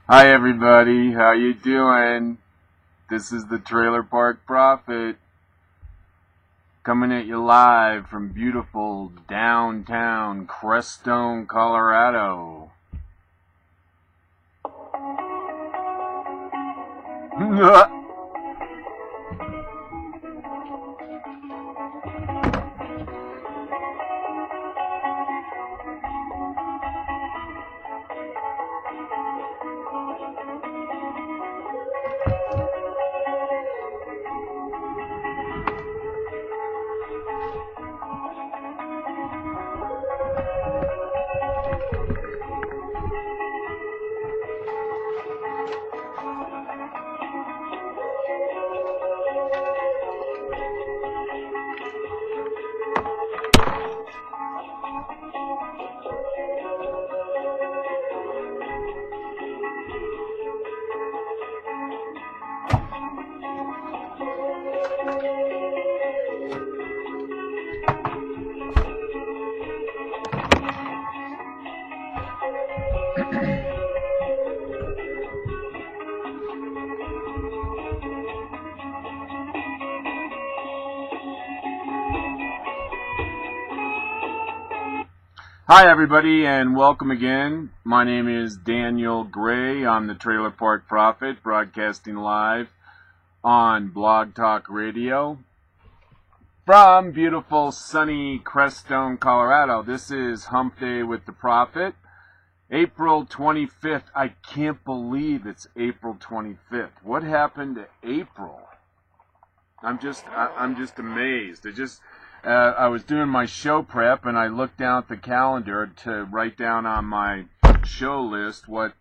Hi everybody, how you doing? This is the Trailer Park Prophet coming at you live from beautiful downtown Crestone, Colorado. Hi everybody and welcome again. My name is Daniel Gray. I'm the Trailer Park Prophet, broadcasting live on Blog Talk Radio from beautiful sunny Crestone, Colorado. This is Hump Day with the Prophet, April 25th. I can't believe it's April 25th. What happened to April? I'm just amazed. I was doing my show prep and I looked down at the calendar to write down on my show list what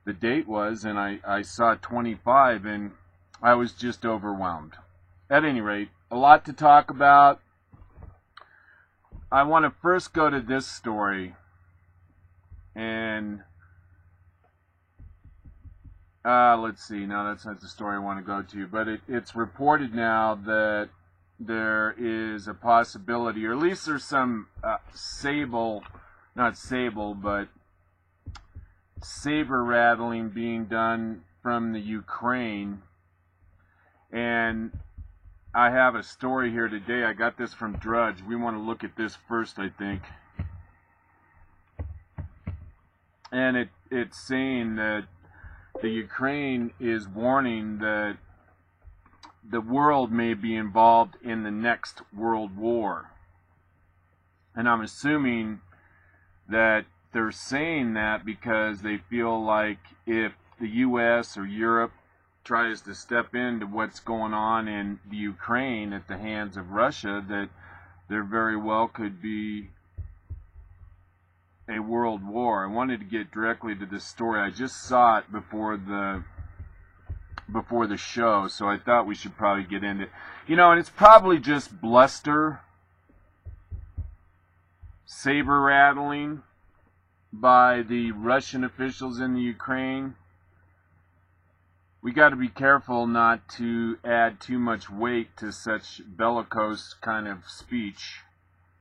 the date was, and I saw 25 and I was just overwhelmed. At any rate, a lot to talk about. I want to first go to this story, and let's see. No, that's not the story I want to go to, but it's reported now that there is a possibility, or at least there's some saber rattling being done from the Ukraine. And I have a story here today. I got this from Drudge. We want to look at this first, I think. And it's saying that the Ukraine is warning that the world may be involved in the next world war. And I'm assuming that they're saying that because they feel like if the US or Europe tries to step into what's going on in the Ukraine at the hands of Russia, that there very well could be a world war. I wanted to get directly to this story. I just saw it before the show, so I thought we should probably get into it. And it's probably just bluster, saber rattling by the Russian officials in the Ukraine. We got to be careful not to add too much weight to such bellicose kind of speech,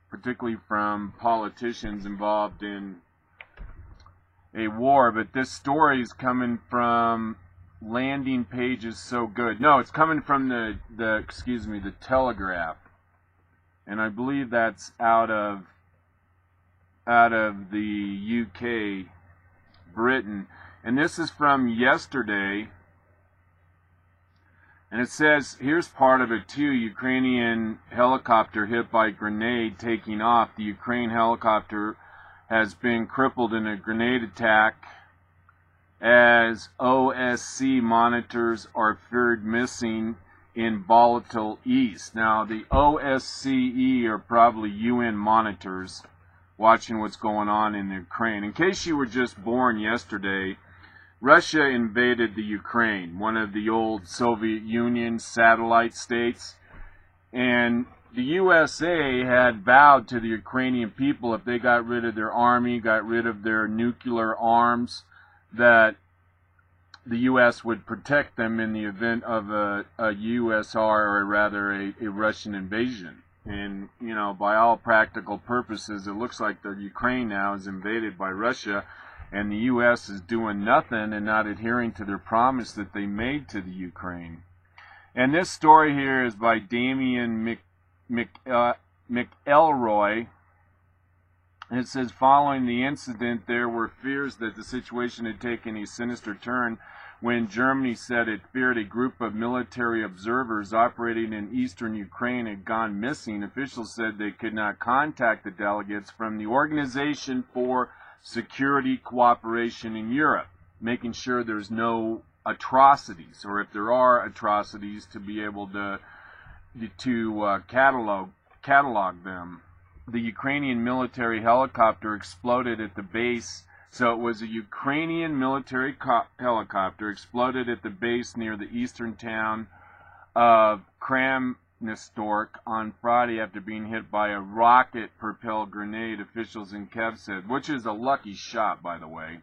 particularly from politicians involved in a war. But this story is coming from Landing Pages So Good. No, it's coming from the Telegraph, and I believe that's out of the UK, Britain. And this is from yesterday, and it says, here's part of it too: Ukrainian helicopter hit by grenade taking off. The Ukraine helicopter has been crippled in a grenade attack as OSC monitors are feared missing in volatile east. Now, the OSCE are probably UN monitors watching what's going on in Ukraine. In case you were just born yesterday, Russia invaded the Ukraine, one of the old Soviet Union satellite states, and the USA had vowed to the Ukrainian people if they got rid of their army, got rid of their nuclear arms, that the U.S. would protect them in the event of a USSR, or rather a Russian invasion. And, by all practical purposes, it looks like the Ukraine now is invaded by Russia. and the U.S. is doing nothing and not adhering to their promise that they made to the Ukraine. And this story here is by Damien McElroy. And it says, following the incident, there were fears that the situation had taken a sinister turn when Germany said it feared a group of military observers operating in eastern Ukraine had gone missing. Officials said they could not contact the delegates from the Organization for Security Cooperation in Europe, making sure there's no atrocities, or if there are atrocities, to be able to catalog them. The Ukrainian military helicopter exploded at the base. So it was a Ukrainian military helicopter exploded at the base near the eastern town of Krasnoyarsk on Friday after being hit by a rocket-propelled grenade, officials in Kiev said, which is a lucky shot, by the way.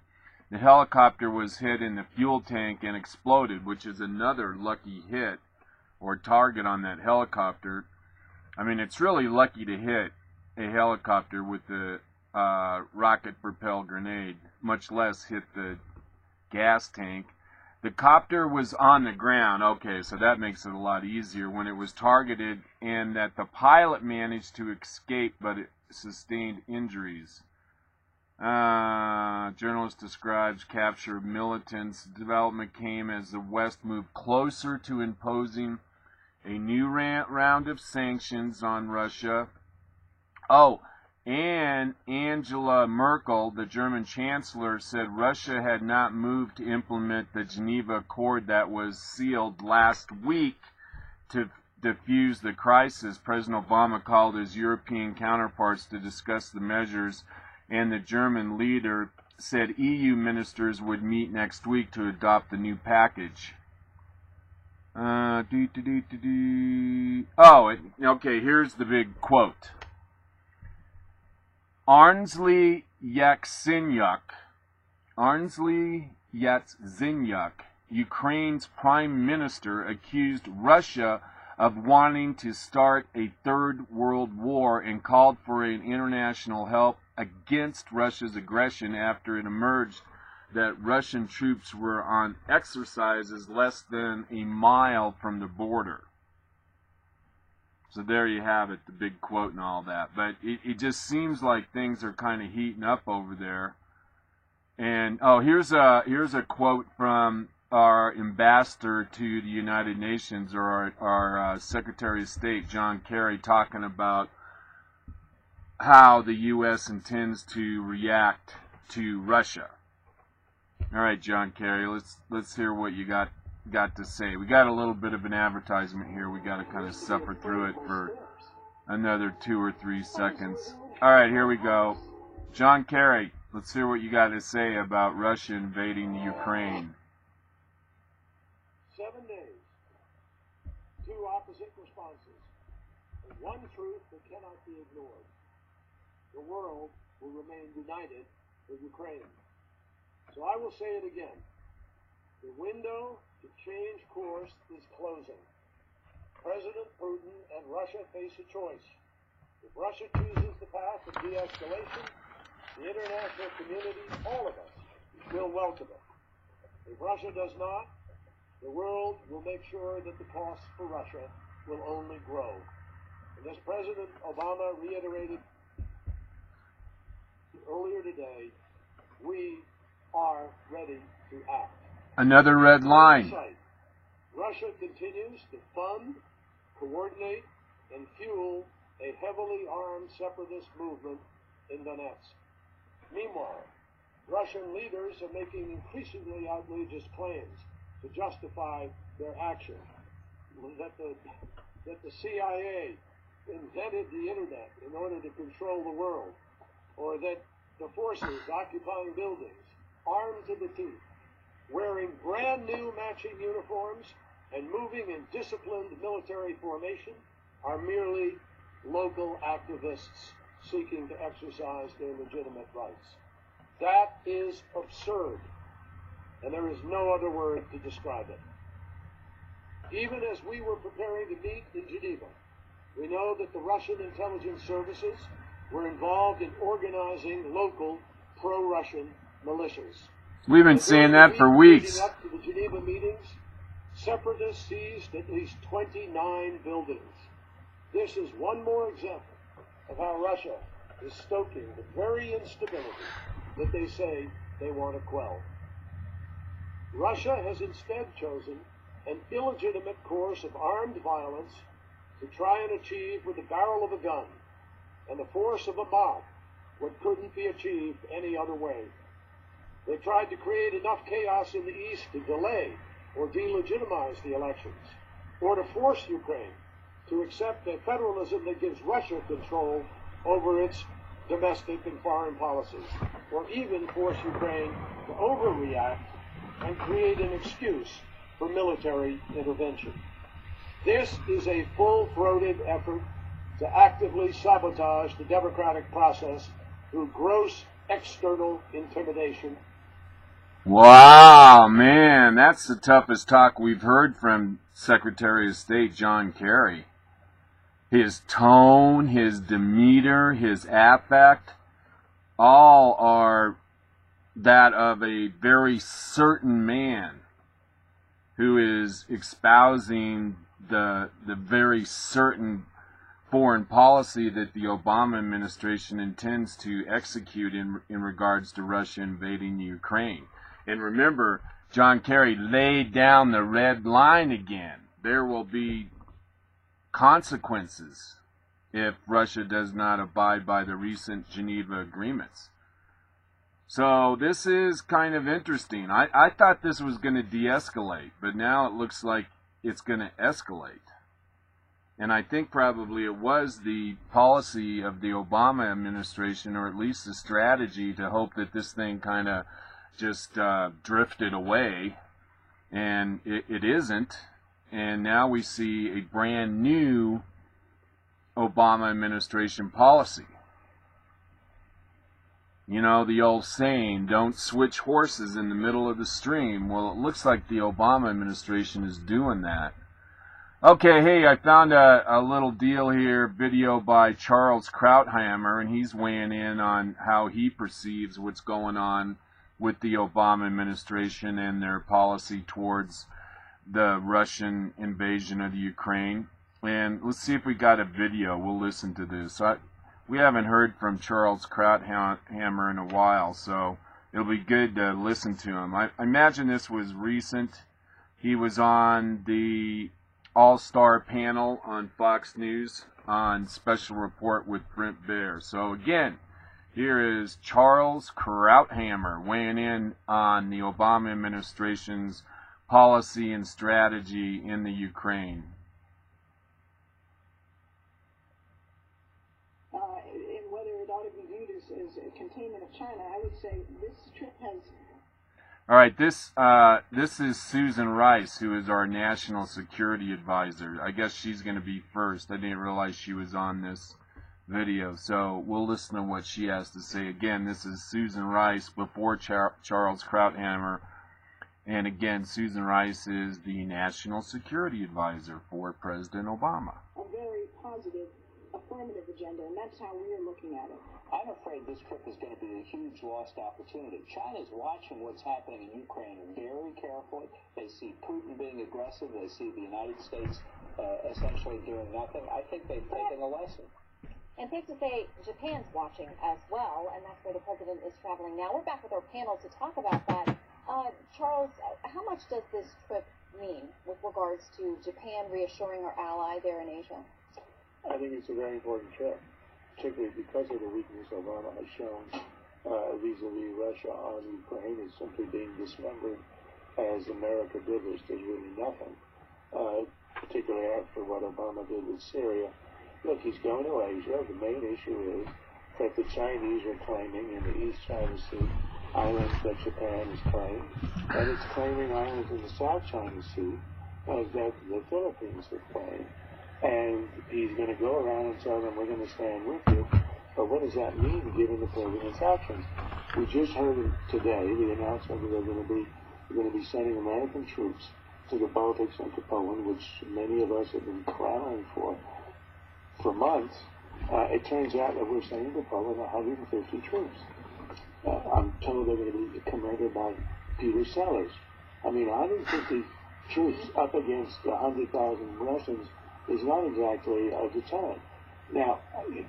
The helicopter was hit in the fuel tank and exploded, which is another lucky hit or target on that helicopter. I mean, it's really lucky to hit a helicopter with the rocket-propelled grenade, much less hit the gas tank. The copter was on the ground, okay, so that makes it a lot easier when it was targeted, and that the pilot managed to escape, but it sustained injuries. Journalist describes capture of militants. Development came as the West moved closer to imposing a new round of sanctions on Russia. Oh, and Angela Merkel, the German chancellor, said Russia had not moved to implement the Geneva Accord that was sealed last week to defuse the crisis. President Obama called his European counterparts to discuss the measures, and the German leader said EU ministers would meet next week to adopt the new package. Okay, here's the big quote. Arnsley Yatsenyuk, Ukraine's prime minister, accused Russia of wanting to start a third world war and called for an international help against Russia's aggression after it emerged that Russian troops were on exercises less than a mile from the border. So there you have it, the big quote and all that. But it just seems like things are kind of heating up over there. And here's a quote from our ambassador to the United Nations, or our Secretary of State, John Kerry, talking about how the U.S. intends to react to Russia. All right, John Kerry, let's hear what you got to say. We got a little bit of an advertisement here. We got to kind of suffer through it for another 2 or 3 seconds. All right, here we go. John Kerry, let's hear what you got to say about Russia invading Ukraine. 7 days, 2 opposite responses, and one truth that cannot be ignored. The world will remain united for Ukraine. So I will say it again. The window to change course is closing. President Putin and Russia face a choice. If Russia chooses the path of de-escalation, the international community, all of us, will welcome it. If Russia does not, the world will make sure that the costs for Russia will only grow. And as President Obama reiterated earlier today, we are ready to act. Another red line. Russia continues to fund, coordinate, and fuel a heavily armed separatist movement in Donetsk. Meanwhile, Russian leaders are making increasingly outrageous claims to justify their action. That the CIA invented the internet in order to control the world, or that the forces occupying buildings, armed to the teeth, wearing brand new matching uniforms and moving in disciplined military formation, are merely local activists seeking to exercise their legitimate rights. That is absurd, and there is no other word to describe it. Even as we were preparing to meet in Geneva, we know that the Russian intelligence services were involved in organizing local pro-Russian militias. We've been saying that for weeks. Leading up to the Geneva meetings, separatists seized at least 29 buildings. This is one more example of how Russia is stoking the very instability that they say they want to quell. Russia has instead chosen an illegitimate course of armed violence to try and achieve with the barrel of a gun and the force of a mob what couldn't be achieved any other way. They tried to create enough chaos in the East to delay or delegitimize the elections, or to force Ukraine to accept a federalism that gives Russia control over its domestic and foreign policies, or even force Ukraine to overreact and create an excuse for military intervention. This is a full-throated effort to actively sabotage the democratic process through gross external intimidation. Wow, man, that's the toughest talk we've heard from Secretary of State John Kerry. His tone, his demeanor, his affect, all are that of a very certain man who is espousing the very certain foreign policy that the Obama administration intends to execute in regards to Russia invading Ukraine. And remember, John Kerry laid down the red line again. There will be consequences if Russia does not abide by the recent Geneva agreements. So this is kind of interesting. I thought this was going to de-escalate, but now it looks like it's going to escalate. And I think probably it was the policy of the Obama administration, or at least the strategy, to hope that this thing kind of just drifted away, and it isn't. And now we see a brand new Obama administration policy. You know, the old saying, don't switch horses in the middle of the stream. Well, it looks like the Obama administration is doing that. Okay, hey, I found a little deal here, video by Charles Krauthammer, and he's weighing in on how he perceives what's going on with the Obama administration and their policy towards the Russian invasion of the Ukraine. And let's see if we got a video. We'll listen to this. We haven't heard from Charles Krauthammer in a while, so it'll be good to listen to him. I imagine this was recent. He was on the All-Star panel on Fox News on Special Report with Brent Baer. So again, here is Charles Krauthammer weighing in on the Obama administration's policy and strategy in the Ukraine. And whether it ought to be viewed as a containment of China, I would say this trip has... All right, this is Susan Rice, who is our national security advisor. I guess she's going to be first. I didn't realize she was on this video, so we'll listen to what she has to say. Again, this is Susan Rice before Charles Krauthammer, and again, Susan Rice is the national security advisor for President Obama. A very positive, affirmative agenda, and that's how we're looking at it. I'm afraid this trip is going to be a huge lost opportunity. China's watching what's happening in Ukraine very carefully. They see Putin being aggressive. They see the United States essentially doing nothing. I think they've taken a lesson. And safe to say, Japan's watching as well, and that's where the president is traveling now. We're back with our panel to talk about that. Charles, how much does this trip mean with regards to Japan reassuring our ally there in Asia? I think it's a very important trip, particularly because of the weakness Obama has shown vis-a-vis Russia on Ukraine. Is simply being dismembered as America did. There's really nothing, particularly after what Obama did with Syria. Look, he's going to Asia. The main issue is that the Chinese are claiming in the East China Sea islands that Japan has claimed, and it's claiming islands in the South China Sea that the Philippines have claimed. And he's going to go around and tell them, we're going to stand with you. But what does that mean, given the president's actions? We just heard today the announcement that they're going to be sending American troops to the Baltics and to Poland, which many of us have been clamoring for months. It turns out that we're sending to Poland 150 troops. I'm totally know they're going to be commanded by Peter Sellers. I mean, 150 troops up against 100,000 Russians is not exactly a deterrent. Now,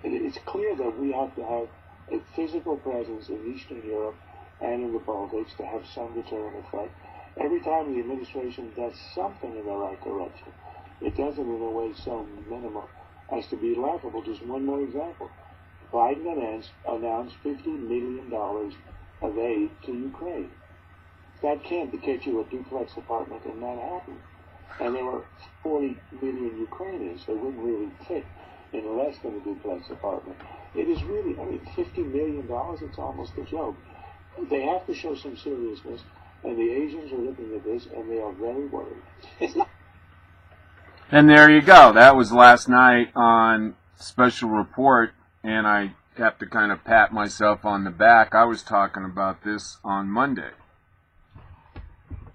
it's clear that we have to have a physical presence in Eastern Europe and in the Baltics to have some deterrent effect. Every time the administration does something in the right direction, it does it in a way so minimal as to be laughable. Just one more example. Biden announced $50 million of aid to Ukraine. That can't get you a duplex apartment in Manhattan. And there were 40 million Ukrainians that wouldn't really fit in less than a duplex apartment. It is really, I mean, $50 million, it's almost a joke. They have to show some seriousness, and the Asians are looking at this, and they are very worried. And there you go. That was last night on Special Report, and I have to kind of pat myself on the back. I was talking about this on Monday.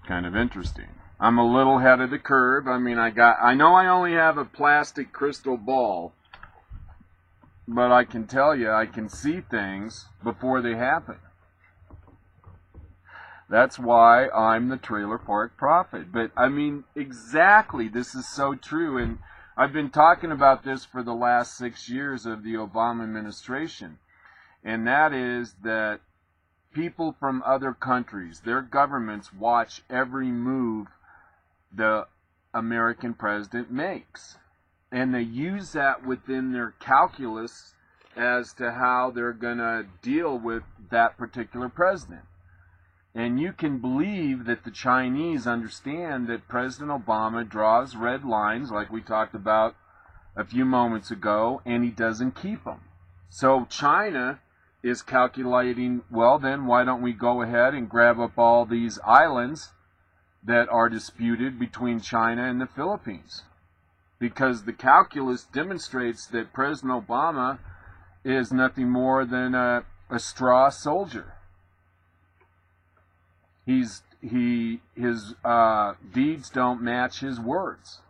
Kind of interesting. I'm a little ahead of the curve. I mean, I know I only have a plastic crystal ball, but I can tell you, I can see things before they happen. That's why I'm the Trailer Park Prophet. But, I mean, exactly, this is so true. And I've been talking about this for the last 6 years of the Obama administration. And that is that people from other countries, their governments watch every move the American president makes. And they use that within their calculus as to how they're going to deal with that particular president. And you can believe that the Chinese understand that President Obama draws red lines, like we talked about a few moments ago, and he doesn't keep them. So China is calculating, well, then why don't we go ahead and grab up all these islands that are disputed between China and the Philippines? Because the calculus demonstrates that President Obama is nothing more than a straw soldier. His deeds don't match his words.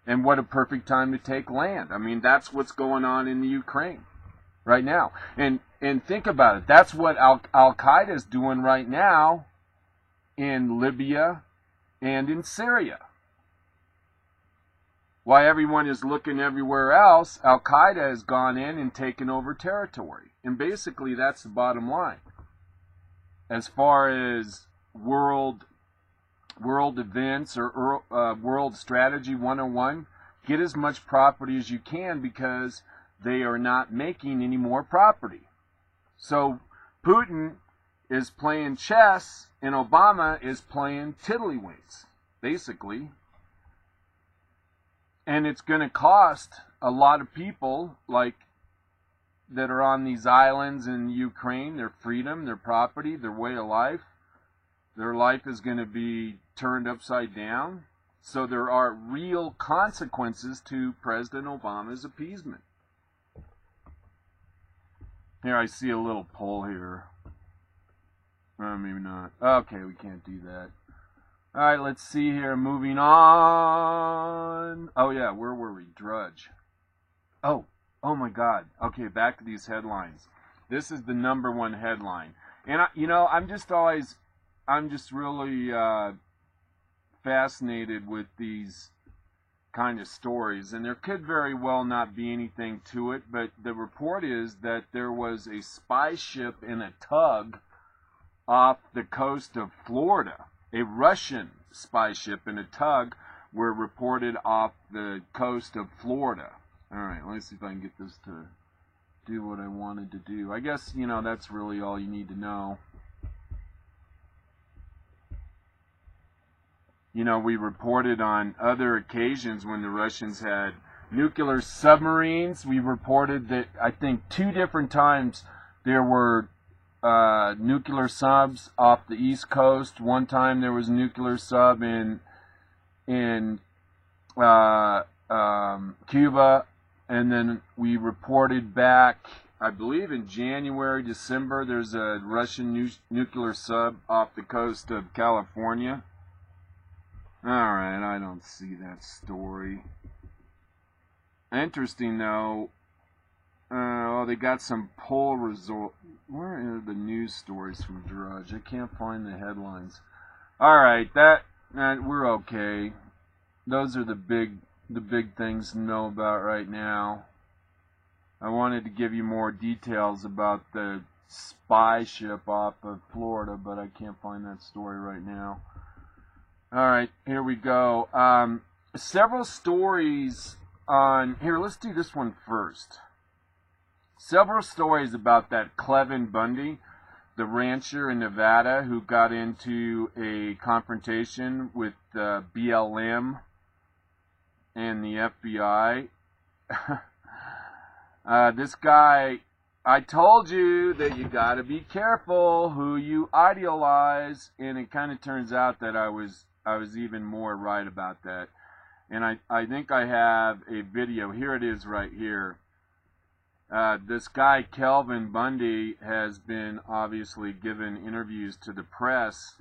And what a perfect time to take land. I mean, that's what's going on in the Ukraine right now. And think about it. That's what Al-Qaeda is doing right now in Libya and in Syria. While everyone is looking everywhere else, Al-Qaeda has gone in and taken over territory. And basically, that's the bottom line. As far as world events or world strategy 101, get as much property as you can because they are not making any more property. So Putin is playing chess and Obama is playing tiddlywinks, basically. And it's going to cost a lot of people, like, that are on these islands in Ukraine, their freedom, their property, their way of life. Their life is going to be turned upside down. So there are real consequences to President Obama's appeasement. Here, I see a little poll here. Maybe not. Okay, we can't do that. All right, let's see here. Moving on. Oh, yeah, where were we? Drudge. Oh my God. Okay, back to these headlines. This is the #1 headline. And, I'm just really fascinated with these kind of stories. And there could very well not be anything to it, but the report is that there was a spy ship in a tug off the coast of Florida. A Russian spy ship and a tug were reported off the coast of Florida. Alright, let's see if I can get this to do what I wanted to do. I guess, that's really all you need to know. We reported on other occasions when the Russians had nuclear submarines. We reported that, I think, 2 different times there were nuclear subs off the East Coast. One time there was a nuclear sub in Cuba. And then we reported back, I believe in January, December, there's a Russian nuclear sub off the coast of California. Alright, I don't see that story. Interesting, though, they got some poll result. Where are the news stories from Drudge? I can't find the headlines. All right, that we're okay. Those are the big things to know about right now. I wanted to give you more details about the spy ship off of Florida, but I can't find that story right now. All right, here we go. Several stories on... Here, let's do this one first. Several stories about that Clevin Bundy, the rancher in Nevada who got into a confrontation with BLM and the FBI. This guy, I told you that you got to be careful who you idealize, and it kind of turns out that I was even more right about that. And I think I have a video. Here it is right here. This guy, Kelvin Bundy, has been obviously given interviews to the press,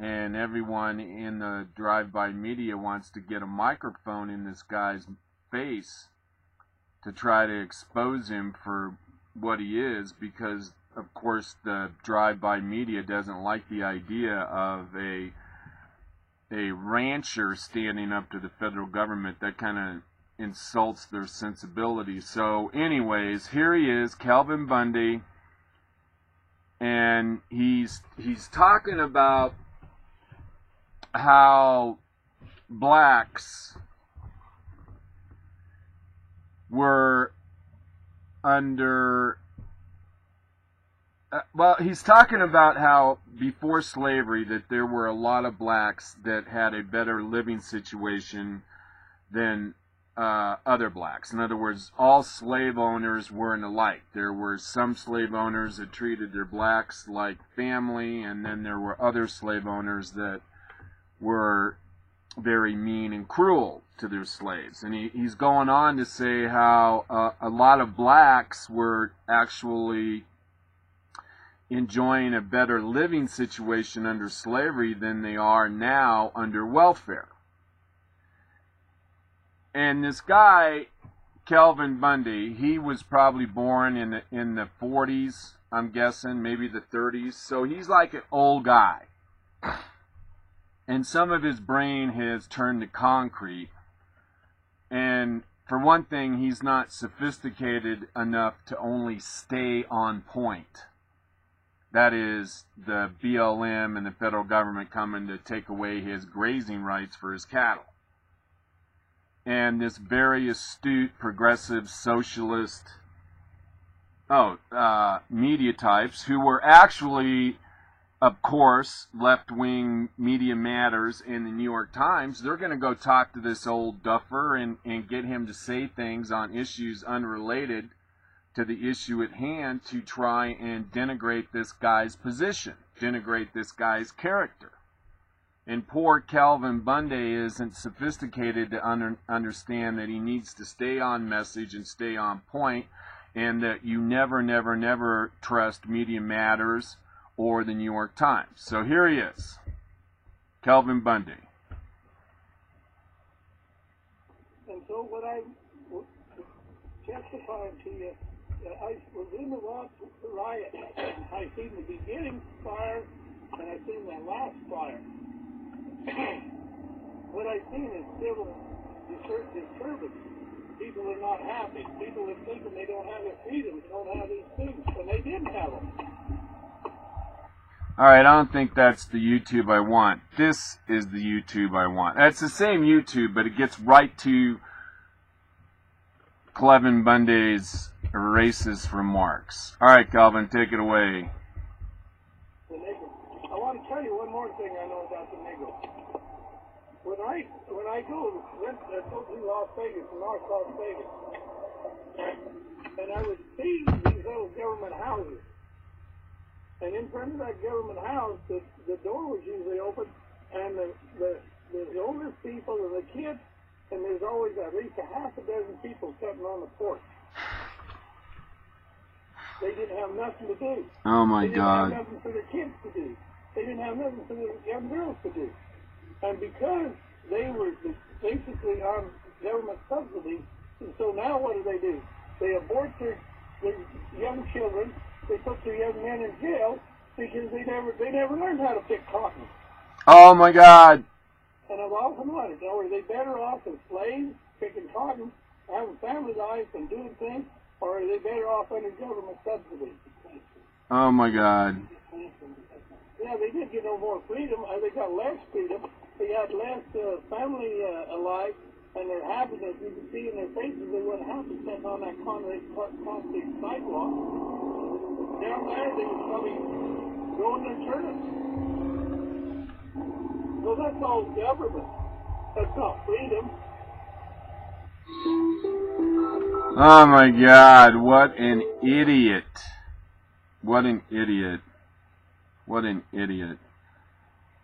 and everyone in the drive-by media wants to get a microphone in this guy's face to try to expose him for what he is, because, of course, the drive-by media doesn't like the idea of a rancher standing up to the federal government. That kind of insults their sensibilities. So anyways, here he is, Kelvin Bundy, and he's talking about how blacks were under well, he's talking about how before slavery that there were a lot of blacks that had a better living situation than other blacks. In other words, all slave owners weren't alike. There were some slave owners that treated their blacks like family, and then there were other slave owners that were very mean and cruel to their slaves. And he's going on to say how a lot of blacks were actually enjoying a better living situation under slavery than they are now under welfare. And this guy, Kelvin Bundy, he was probably born in the 40s, I'm guessing, maybe the 30s. So he's like an old guy. And some of his brain has turned to concrete. And for one thing, he's not sophisticated enough to only stay on point. That is, the BLM and the federal government coming to take away his grazing rights for his cattle. And this very astute, progressive, socialist media types who were actually, of course, left-wing Media Matters in the New York Times, they're going to go talk to this old duffer and get him to say things on issues unrelated to the issue at hand to try and denigrate this guy's position, denigrate this guy's character. And poor Kelvin Bundy isn't sophisticated to understand that he needs to stay on message and stay on point, and that you never, never, never trust Media Matters or the New York Times. So here he is, Kelvin Bundy. And so what I testified to you, I was in the riot, and I seen the beginning fire, and I seen the last fire. What I seen is civil disturbance. People are not happy. People are thinking they don't have their freedoms, they don't have these things, and they didn't have them. Alright, I don't think that's the YouTube I want. This is the YouTube I want. It's the same YouTube, but it gets right to Clevin Bundy's racist remarks. Alright, Calvin, take it away. The Negro. I want to tell you one more thing I know about the Negro. When I go to Las Vegas, North Las Vegas, and I would see these little government houses, and in front of that government house, the door was usually open, and the older people and the kids, and there's always at least a half a dozen people sitting on the porch. They didn't have nothing to do. Oh my God. They didn't have nothing for their kids to do. They didn't have nothing for their young girls to do. And because they were basically on government subsidies, and so now what do? They abort their the young children, they put the young men in jail because they never learned how to pick cotton. Oh my God. And I've often wondered, are they better off as slaves, picking cotton, having family life and doing things, or are they better off under government subsidy? Oh my God. Yeah, they did get no more freedom. They got less freedom. They had less family life, and their happiness, you can see in their faces, they weren't happy sitting on that concrete sidewalk. Down there, they were probably growing their turnips. So that's all government. That's not freedom. Oh my God, what an idiot. What an idiot. What an idiot.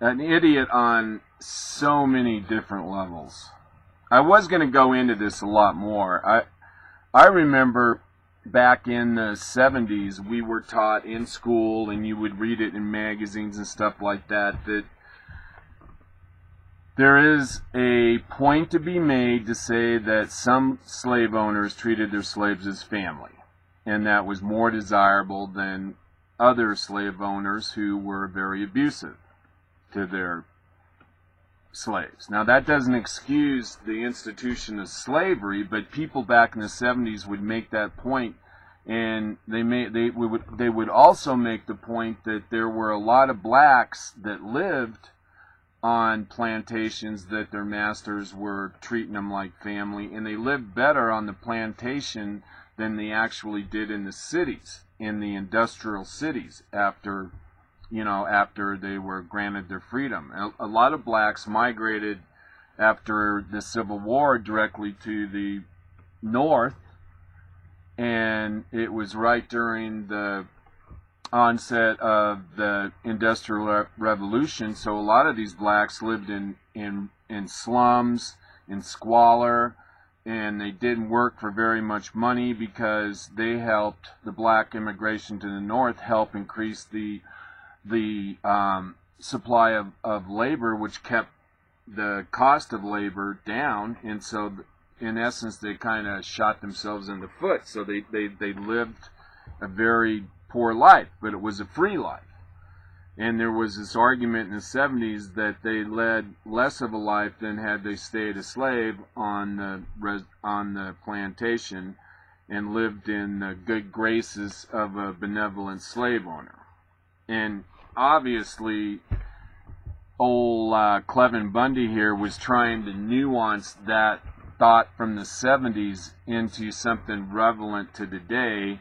An idiot on so many different levels. I was going to go into this a lot more. I remember back in the 70s, we were taught in school, and you would read it in magazines and stuff like that, that there is a point to be made to say that some slave owners treated their slaves as family, and that was more desirable than other slave owners who were very abusive to their slaves. Now, that doesn't excuse the institution of slavery, but people back in the 70s would make that point, and they would also make the point that there were a lot of blacks that lived on plantations that their masters were treating them like family, and they lived better on the plantation than they actually did in the cities, in the industrial cities, after they were granted their freedom. A lot of blacks migrated after the Civil War directly to the north, and it was right during the onset of the Industrial Revolution, so a lot of these blacks lived in slums, in squalor, and they didn't work for very much money because they helped, the black immigration to the north help increase the supply of labor, which kept the cost of labor down, and so in essence they kind of shot themselves in the foot. So they lived a very poor life, but it was a free life. And there was this argument in the 70s that they led less of a life than had they stayed a slave on the plantation and lived in the good graces of a benevolent slave owner. And obviously, old Clevin Bundy here was trying to nuance that thought from the 70s into something relevant to today,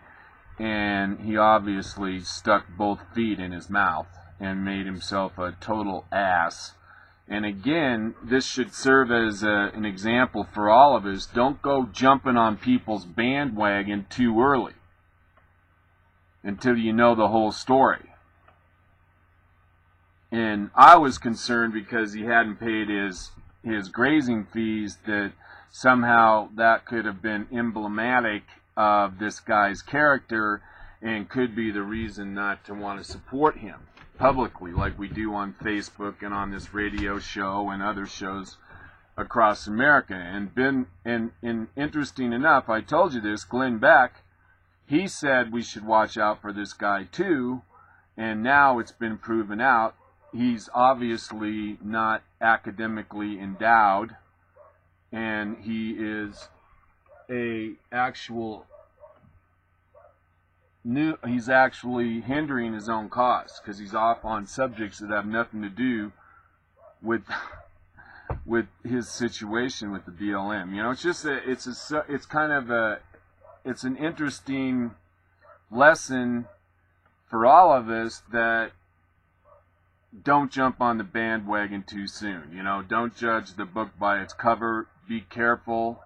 and he obviously stuck both feet in his mouth and made himself a total ass. And again, this should serve as an example for all of us. Don't go jumping on people's bandwagon too early until you know the whole story. And I was concerned because he hadn't paid his grazing fees, that somehow that could have been emblematic of this guy's character and could be the reason not to want to support him publicly, like we do on Facebook and on this radio show and other shows across America. And interesting enough, I told you this, Glenn Beck, he said we should watch out for this guy too, and now it's been proven out. He's obviously not academically endowed, and he is he's actually hindering his own cause, because he's off on subjects that have nothing to do with his situation with the BLM. You know, it's just it's an interesting lesson for all of us that don't jump on the bandwagon too soon. You know, don't judge the book by its cover. Be careful.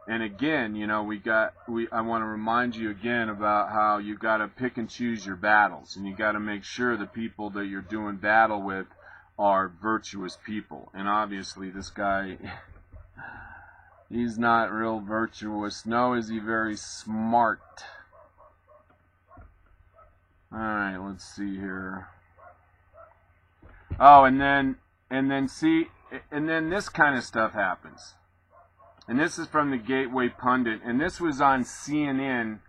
And again, you know, I want to remind you again about how you got to pick and choose your battles, and you got to make sure the people that you're doing battle with are virtuous people. And obviously this guy, he's not real virtuous. No, is he very smart. Alright, let's see here. Oh, and then this kind of stuff happens. And this is from the Gateway Pundit, and this was on CNN,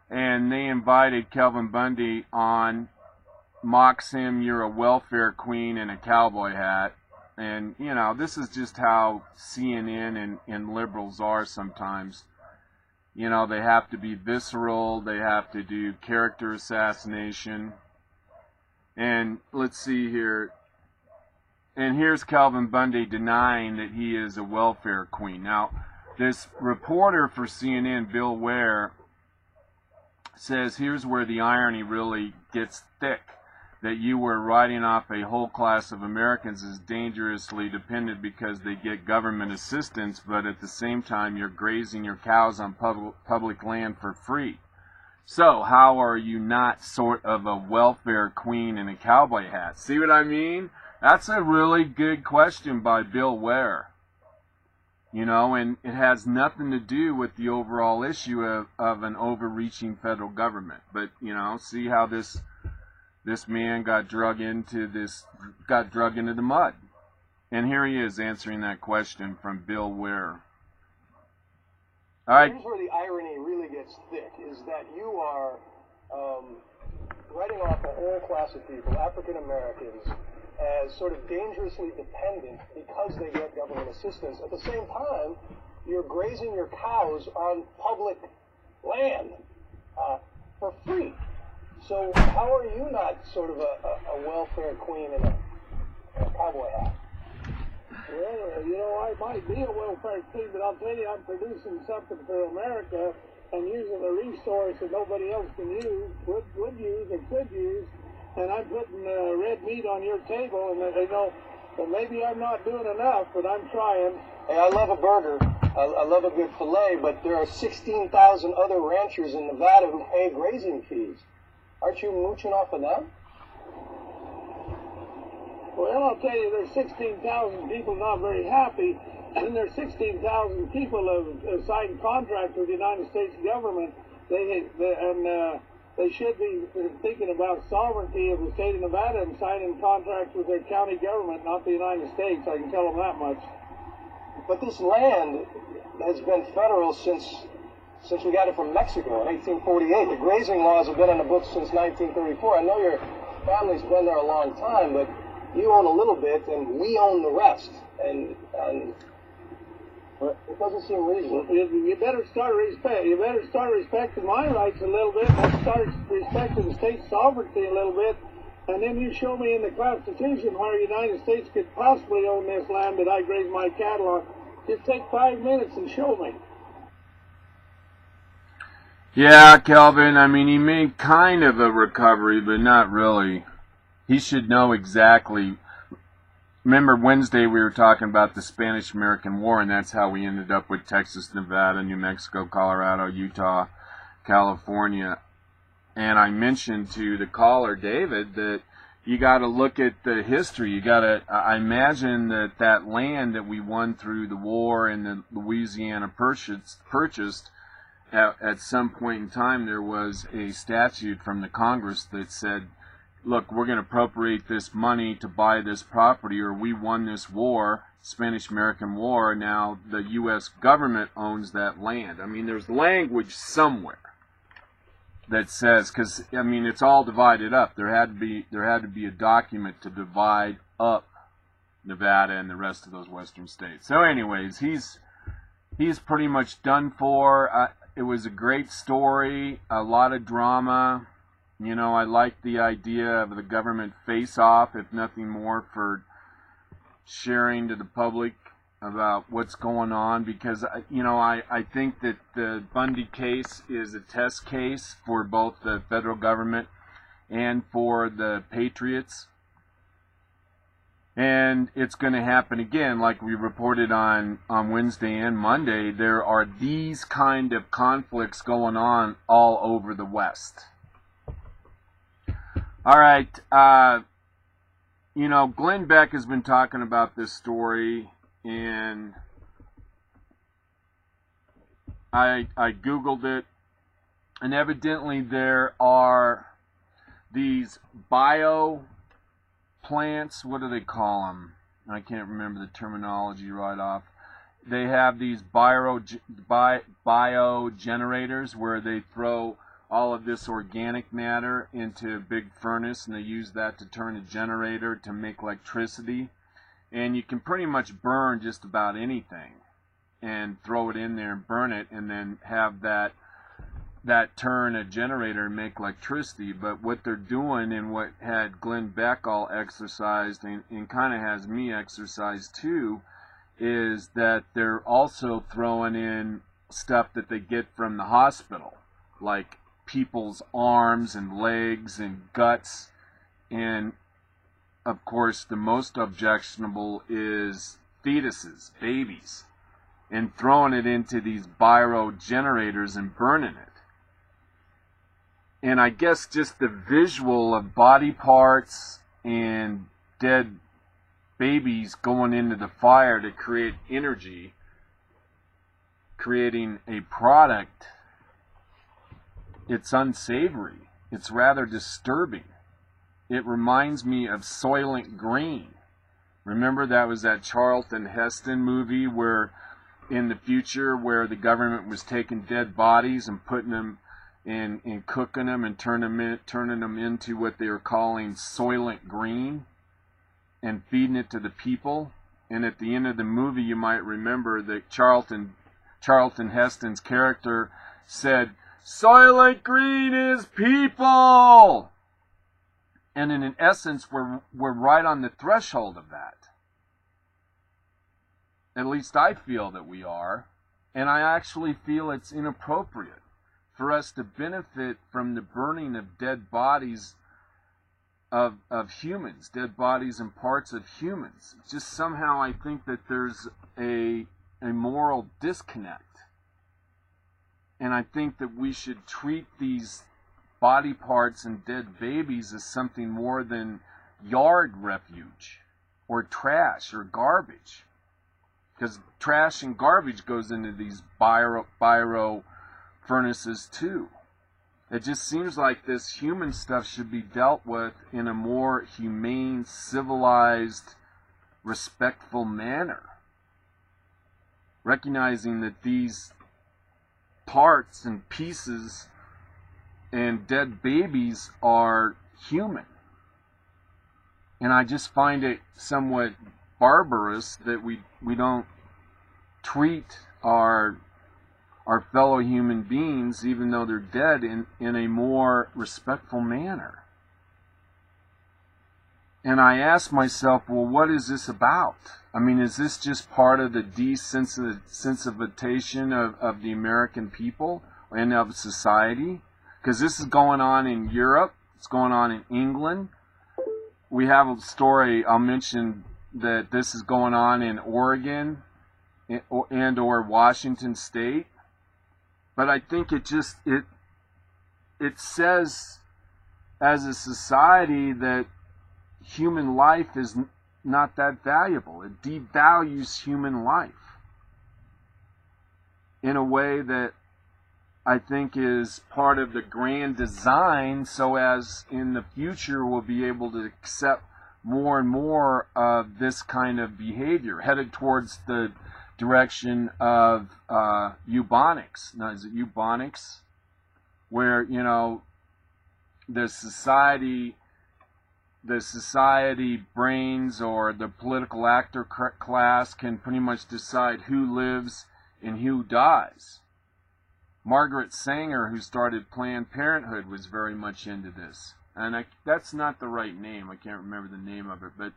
and they invited Calvin Bundy on, mocks him, you're a welfare queen in a cowboy hat. And, you know, this is just how CNN and liberals are sometimes. You know, they have to be visceral, they have to do character assassination. And let's see here. And here's Calvin Bundy denying that he is a welfare queen. Now, this reporter for CNN, Bill Ware, says here's where the irony really gets thick. That you were writing off a whole class of Americans as dangerously dependent because they get government assistance, but at the same time you're grazing your cows on public land for free. So how are you not sort of a welfare queen in a cowboy hat? See what I mean? That's a really good question by Bill Ware. You know, and it has nothing to do with the overall issue of an overreaching federal government. But, you know, see how this man got drug into the mud. And here he is answering that question from Bill Ware. All right. Here's where the irony really gets thick, is that you are writing off a whole class of people, African Americans, as sort of dangerously dependent because they get government assistance. At the same time, you're grazing your cows on public land for free. So how are you not sort of a welfare queen in a cowboy hat? Well, you know, I might be a welfare queen, but I'll tell you, I'm producing something for America and using a resource that nobody else can use, would use, or could use, and I'm putting red meat on your table, and they know, well, maybe I'm not doing enough, but I'm trying. Hey, I love a burger. I love a good filet, but there are 16,000 other ranchers in Nevada who pay grazing fees. Aren't you mooching off of them? Well, I'll tell you, there's 16,000 people not very happy, and there's 16,000 people have signed contracts with the United States government. They should be thinking about sovereignty of the state of Nevada and signing contracts with their county government, not the United States. I can tell them that much. But this land has been federal since we got it from Mexico in 1848. The grazing laws have been in the books since 1934. I know your family's been there a long time, but you own a little bit, and we own the rest. And it doesn't seem reasonable. You better start respecting my rights a little bit. Let's start respecting state sovereignty a little bit. And then you show me in the Constitution where the United States could possibly own this land that I graze my cattle on. Just take 5 minutes and show me. Yeah, Kelvin, I mean, he made kind of a recovery, but not really. He should know exactly. Remember Wednesday we were talking about the Spanish-American War, and that's how we ended up with Texas, Nevada, New Mexico, Colorado, Utah, California. And I mentioned to the caller, David, that you got to look at the history. You got to, I imagine that land that we won through the war and the Louisiana purchased at some point in time, there was a statute from the Congress that said, look, we're going to appropriate this money to buy this property, or we won this war, Spanish-American War, now the U.S. government owns that land. I mean, there's language somewhere that says, because, I mean, it's all divided up. There had to be a document to divide up Nevada and the rest of those western states. So anyways, he's pretty much done for. It was a great story, a lot of drama. You know, I like the idea of the government face-off, if nothing more, for sharing to the public about what's going on, because, you know, I think that the Bundy case is a test case for both the federal government and for the patriots. And it's going to happen again, like we reported on Wednesday and Monday. There are these kind of conflicts going on all over the West. All right, you know, Glenn Beck has been talking about this story, and I Googled it, and evidently there are these bio plants. What do they call them? I can't remember the terminology right off. They have these bio generators where they throw all of this organic matter into a big furnace, and they use that to turn a generator to make electricity. And you can pretty much burn just about anything and throw it in there and burn it, and then have that turn a generator and make electricity. But what they're doing, and what had Glenn Beck all exercised, and kind of has me exercised too, is that they're also throwing in stuff that they get from the hospital, like people's arms and legs and guts, and of course the most objectionable is fetuses, babies, and throwing it into these biro generators and burning it. And I guess just the visual of body parts and dead babies going into the fire to create energy, creating a product, it's unsavory. It's rather disturbing. It reminds me of Soylent Green. Remember, that was that Charlton Heston movie where in the future where the government was taking dead bodies and putting them and cooking them and turning them into what they were calling Soylent Green and feeding it to the people. And at the end of the movie, you might remember that Charlton Heston's character said, "Soylent Green is people!" And in essence, we're right on the threshold of that. At least I feel that we are. And I actually feel it's inappropriate for us to benefit from the burning of dead bodies of humans, dead bodies and parts of humans. Just somehow I think that there's a moral disconnect. And I think that we should treat these body parts and dead babies as something more than yard refuge or trash or garbage. Because trash and garbage goes into these biro furnaces too. It just seems like this human stuff should be dealt with in a more humane, civilized, respectful manner. Recognizing that these parts and pieces and dead babies are human. And I just find it somewhat barbarous that we don't treat our fellow human beings, even though they're dead, in a more respectful manner. And I ask myself, well, what is this about? I mean, is this just part of the desensitization of the American people and of society? Because this is going on in Europe. It's going on in England. We have a story, I'll mention, that this is going on in Oregon and or Washington State. But I think it says as a society that human life is not that valuable. It devalues human life in a way that I think is part of the grand design, so as in the future we'll be able to accept more and more of this kind of behavior, headed towards the direction of eubonics. Now, is it eubonics? Where, you know, the society brains or the political actor class can pretty much decide who lives and who dies. Margaret Sanger, who started Planned Parenthood, was very much into this. And that's not the right name. I can't remember the name of it. But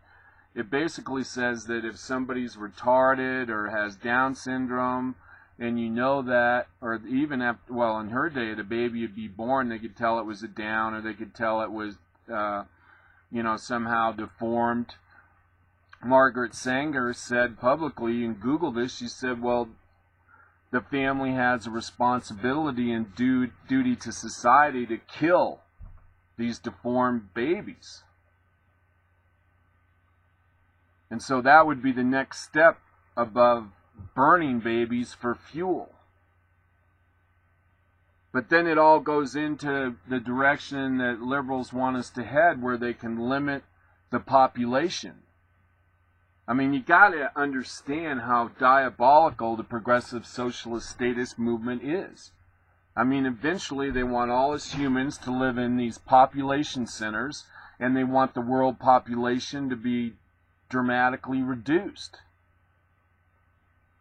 it basically says that if somebody's retarded or has Down syndrome, and you know that, or even after, well, in her day, the baby would be born, they could tell it was a Down, or they could tell it was, somehow deformed. Margaret Sanger said publicly, you can Google this, she said, well, the family has a responsibility and duty to society to kill these deformed babies. And so that would be the next step above burning babies for fuel. But then it all goes into the direction that liberals want us to head, where they can limit the population. I mean, you got to understand how diabolical the progressive socialist statist movement is. I mean, eventually they want all us humans to live in these population centers, and they want the world population to be dramatically reduced.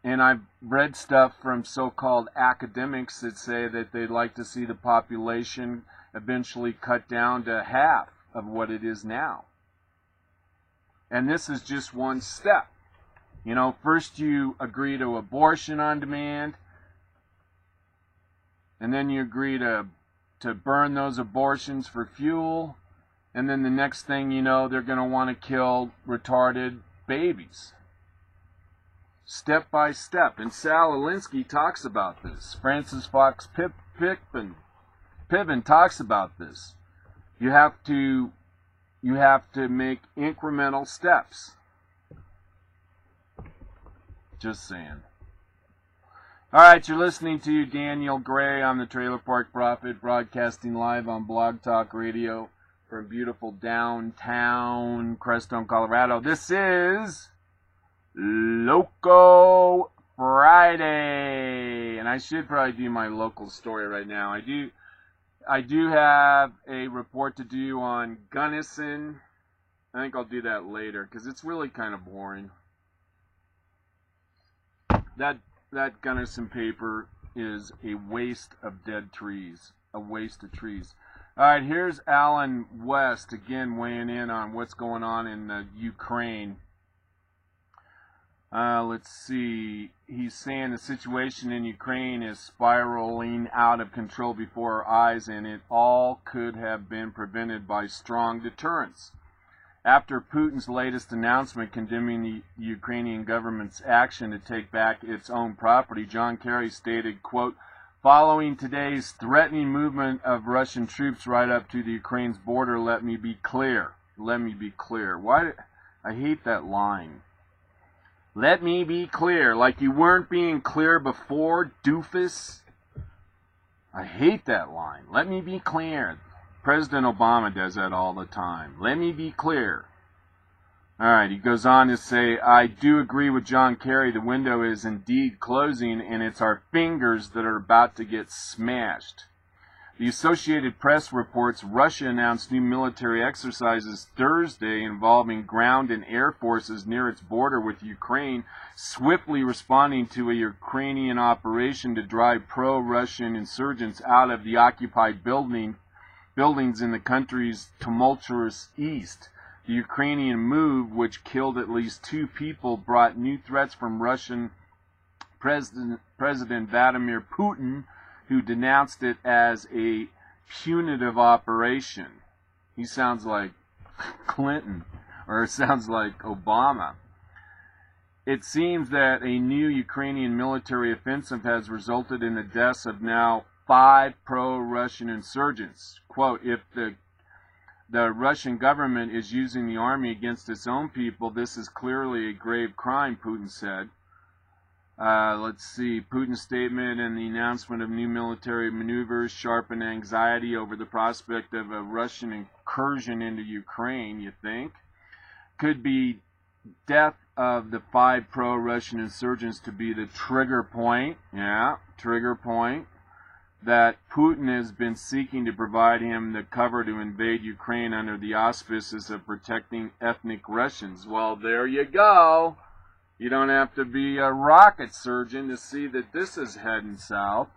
And I've read stuff from so-called academics that say that they'd like to see the population eventually cut down to half of what it is now. And this is just one step. You know, first you agree to abortion on demand, and then you agree to burn those abortions for fuel, and then the next thing you know, they're going to want to kill retarded babies. Step by step. And Sal Alinsky talks about this. Francis Fox Piven talks about this. You have to make incremental steps. Just saying. Alright, you're listening to Daniel Gray on the Trailer Park Prophet, broadcasting live on Blog Talk Radio from beautiful downtown Crestone, Colorado. This is Loco Friday, and I should probably do my local story right now. I do have a report to do on Gunnison. I think I'll do that later because it's really kind of boring. That Gunnison paper is a waste of dead trees, a waste of trees. All right, here's Alan West again weighing in on what's going on in Ukraine. Let's see. He's saying the situation in Ukraine is spiraling out of control before our eyes, and it all could have been prevented by strong deterrence. After Putin's latest announcement condemning the Ukrainian government's action to take back its own property, John Kerry stated, quote, "Following today's threatening movement of Russian troops right up to the Ukraine's border, let me be clear. Let me be clear." I hate that line. Let me be clear. Like you weren't being clear before, doofus. I hate that line. Let me be clear. President Obama does that all the time. Let me be clear. Alright, he goes on to say, I do agree with John Kerry. The window is indeed closing, and it's our fingers that are about to get smashed. The Associated Press reports Russia announced new military exercises Thursday involving ground and air forces near its border with Ukraine, swiftly responding to a Ukrainian operation to drive pro-Russian insurgents out of the occupied buildings in the country's tumultuous east. The Ukrainian move, which killed at least 2 people, brought new threats from Russian President Vladimir Putin, who denounced it as a punitive operation. He sounds like Clinton, or sounds like Obama. It seems that a new Ukrainian military offensive has resulted in the deaths of now 5 pro-Russian insurgents. Quote, if the Russian government is using the army against its own people, this is clearly a grave crime, Putin said. Let's see, Putin's statement and the announcement of new military maneuvers sharpen anxiety over the prospect of a Russian incursion into Ukraine, you think? Could be death of the 5 pro-Russian insurgents to be the trigger point, trigger point, that Putin has been seeking to provide him the cover to invade Ukraine under the auspices of protecting ethnic Russians. Well, there you go. You don't have to be a rocket surgeon to see that this is heading south.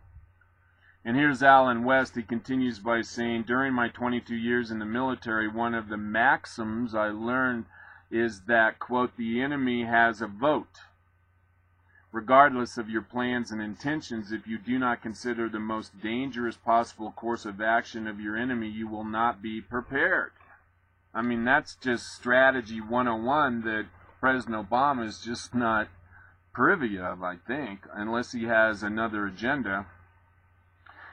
And here's Alan West. He continues by saying, during my 22 years in the military, one of the maxims I learned is that, quote, the enemy has a vote. Regardless of your plans and intentions, if you do not consider the most dangerous possible course of action of your enemy, you will not be prepared. I mean, that's just strategy 101 that President Obama is just not privy of, I think, unless he has another agenda.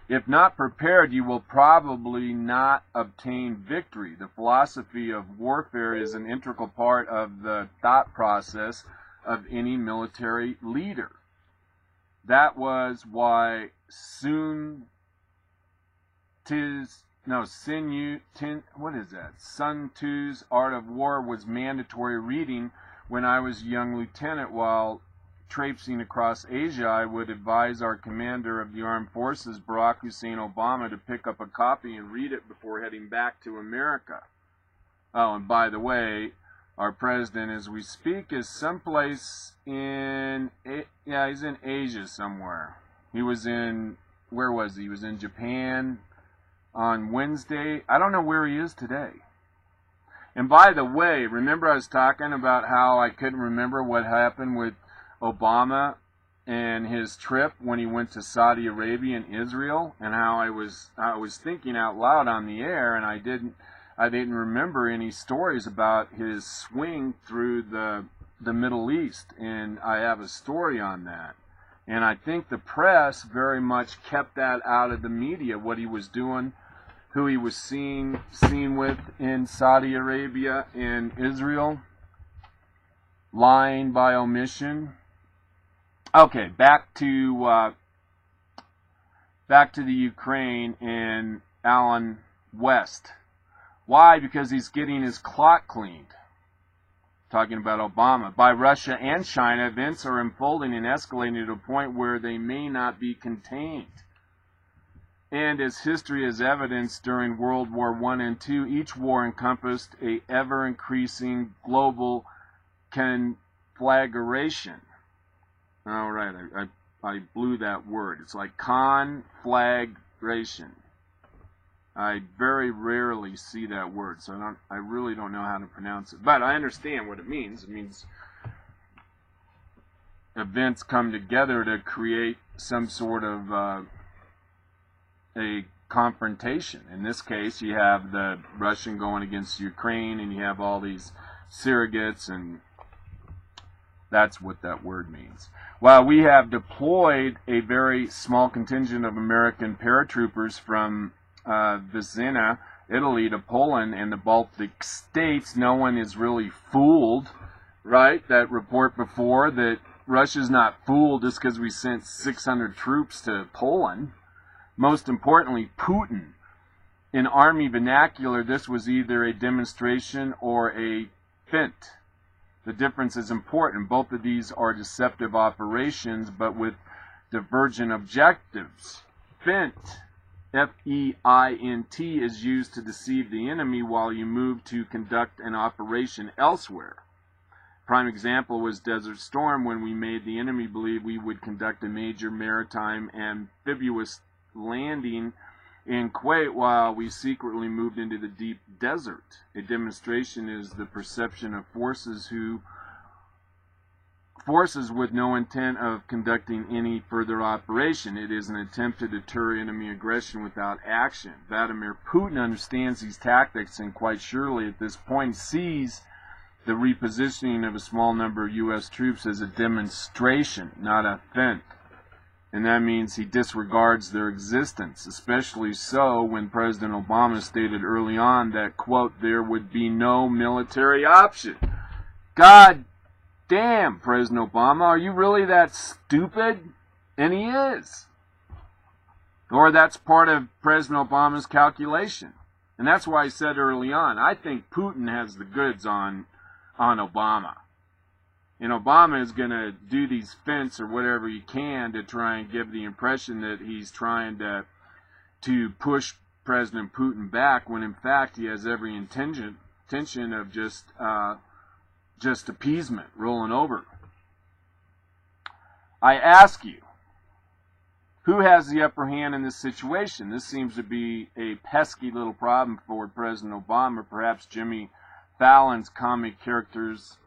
If not prepared, you will probably not obtain victory. The philosophy of warfare is an integral part of the thought process of any military leader. That was why Sun Tzu's Art of War was mandatory reading when I was a young lieutenant while traipsing across Asia, I would advise our commander of the armed forces, Barack Hussein Obama, to pick up a copy and read it before heading back to America. Oh, and by the way, our president, as we speak, is someplace in, he's in Asia somewhere. He was in, where was he? He was in Japan on Wednesday. I don't know where he is today. And by the way, remember I was talking about how I couldn't remember what happened with Obama and his trip when he went to Saudi Arabia and Israel, and how I was thinking out loud on the air, and I didn't remember any stories about his swing through the Middle East, and I have a story on that. And I think the press very much kept that out of the media, what he was doing, who he was seen with in Saudi Arabia and Israel, lying by omission. Okay, back to the Ukraine and Alan West. Why? Because he's getting his clock cleaned. Talking about Obama. By Russia and China, events are unfolding and escalating to a point where they may not be contained. And as history has evidenced during World War I and II, each war encompassed a ever-increasing global conflagration. All right, I blew that word. It's like conflagration. I very rarely see that word, so I really don't know how to pronounce it. But I understand what it means. It means events come together to create some sort of a confrontation. In this case, you have the Russian going against Ukraine, and you have all these surrogates, and that's what that word means. Well, we have deployed a very small contingent of American paratroopers from Vicenza, Italy, to Poland and the Baltic states. No one is really fooled, right? That report before that Russia's not fooled just because we sent 600 troops to Poland. Most importantly, Putin. In army vernacular, this was either a demonstration or a feint. The difference is important. Both of these are deceptive operations, but with divergent objectives. Feint, F-E-I-N-T, is used to deceive the enemy while you move to conduct an operation elsewhere. Prime example was Desert Storm, when we made the enemy believe we would conduct a major maritime amphibious landing in Kuwait while we secretly moved into the deep desert. A demonstration is the perception of forces with no intent of conducting any further operation. It is an attempt to deter enemy aggression without action. Vladimir Putin understands these tactics and quite surely at this point sees the repositioning of a small number of U.S. troops as a demonstration, not a feint. And that means he disregards their existence, especially so when President Obama stated early on that, quote, there would be no military option. God damn, President Obama, are you really that stupid? And he is. Or that's part of President Obama's calculation. And that's why I said early on, I think Putin has the goods on Obama. And Obama is going to do these feints or whatever he can to try and give the impression that he's trying to push President Putin back, when in fact he has every intention of just appeasement, rolling over. I ask you, who has the upper hand in this situation? This seems to be a pesky little problem for President Obama. Perhaps Jimmy Fallon's comic caricatures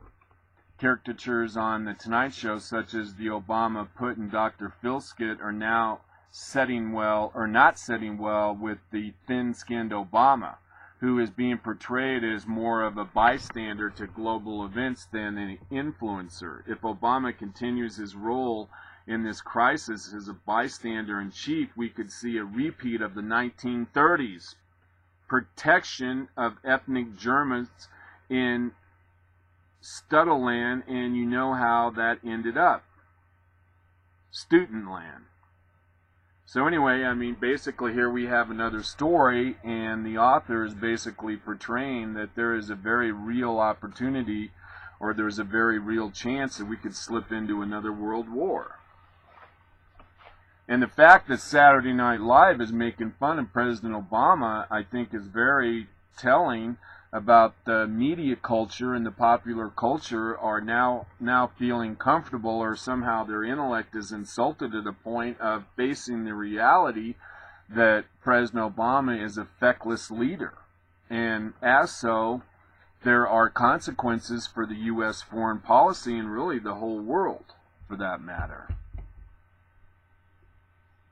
on The Tonight Show, such as the Obama Putin Dr. Phil skit, are now setting well or not setting well with the thin-skinned Obama, who is being portrayed as more of a bystander to global events than an influencer. If Obama continues his role in this crisis as a bystander in chief, we could see a repeat of the 1930s. Protection of ethnic Germans in Stuttleland, and you know how that ended up. Stutenland. So anyway, I mean, basically here we have another story, and the author is basically portraying that there is a very real opportunity or there's a very real chance that we could slip into another world war. And the fact that Saturday Night Live is making fun of President Obama, I think, is very telling about the media culture and the popular culture are now feeling comfortable, or somehow their intellect is insulted to the point of facing the reality that President Obama is a feckless leader. And as so, there are consequences for the U.S. foreign policy and really the whole world, for that matter.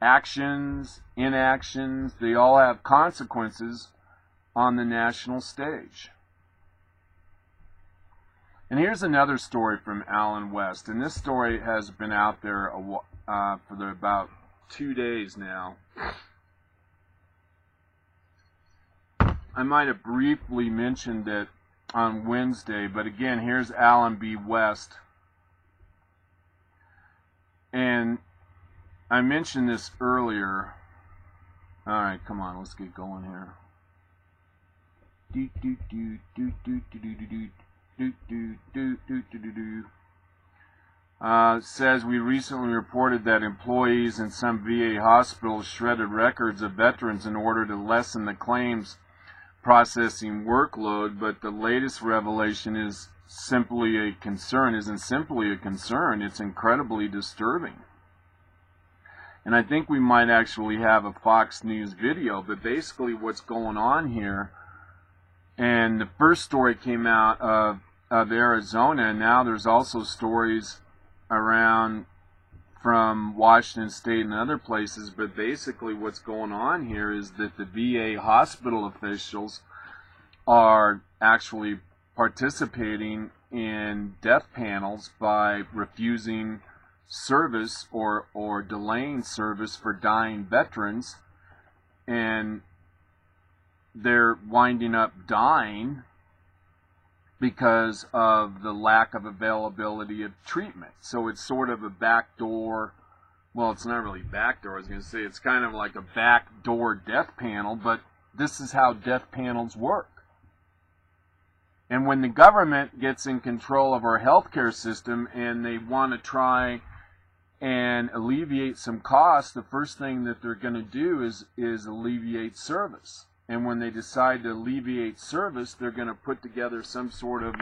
Actions, inactions, they all have consequences on the national stage. And here's another story from Alan West, and this story has been out there for about 2 days now. I might have briefly mentioned it on Wednesday, but again, here's Alan B. West. And I mentioned this earlier. Alright, come on, let's get going here. Says we recently reported that employees in some VA hospitals shredded records of veterans in order to lessen the claims processing workload, but the latest revelation is simply a concern. Isn't simply a concern, it's incredibly disturbing. And I think we might actually have a Fox News video, but basically what's going on here, and the first story came out of Arizona, and now there's also stories around from Washington State and other places, but basically what's going on here is that the VA hospital officials are actually participating in death panels by refusing service or delaying service for dying veterans, and they're winding up dying because of the lack of availability of treatment. So it's sort of a backdoor, well, it's not really backdoor, I was going to say, it's kind of like a backdoor death panel, but this is how death panels work. And when the government gets in control of our healthcare system and they want to try and alleviate some costs, the first thing that they're going to do is alleviate service. And when they decide to alleviate service, they're going to put together some sort of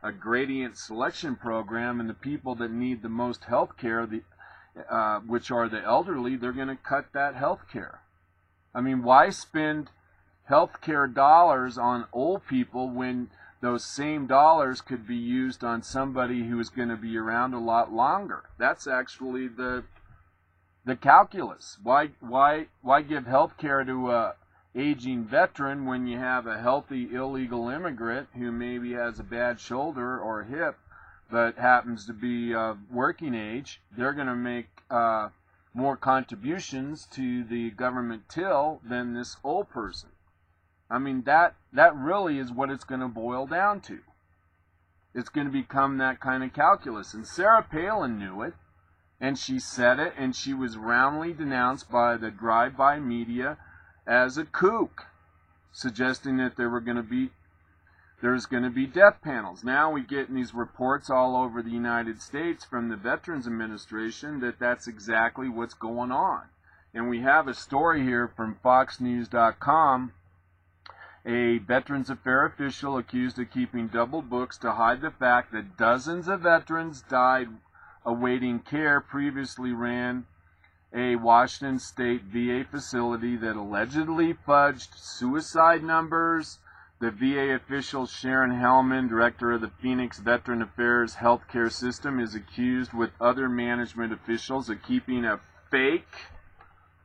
a gradient selection program, and the people that need the most health care, which are the elderly, they're going to cut that health care. I mean, why spend health care dollars on old people when those same dollars could be used on somebody who is going to be around a lot longer? That's actually the calculus. Why give health care to a aging veteran when you have a healthy illegal immigrant who maybe has a bad shoulder or hip but happens to be working age? They're going to make more contributions to the government till than this old person. I mean, that really is what it's going to boil down to. It's going to become that kind of calculus. And Sarah Palin knew it, and she said it, and she was roundly denounced by the drive-by media as a kook, suggesting that there's going to be death panels. Now we get in these reports all over the United States from the Veterans Administration that that's exactly what's going on. And we have a story here from FoxNews.com. A Veterans Affairs official accused of keeping double books to hide the fact that dozens of veterans died awaiting care previously ran a Washington State VA facility that allegedly fudged suicide numbers. The VA official Sharon Hellman, director of the Phoenix Veteran Affairs Healthcare System, is accused with other management officials of keeping a fake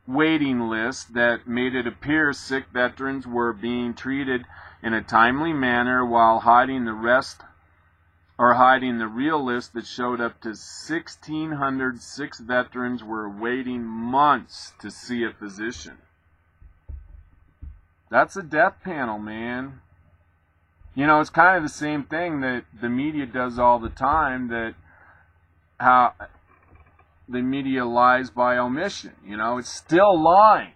waiting list that made it appear sick veterans were being treated in a timely manner while hiding the real list that showed up to 1,606 veterans were waiting months to see a physician. That's a death panel, man. You know, it's kind of the same thing that the media does all the time, that how the media lies by omission. You know, it's still lying.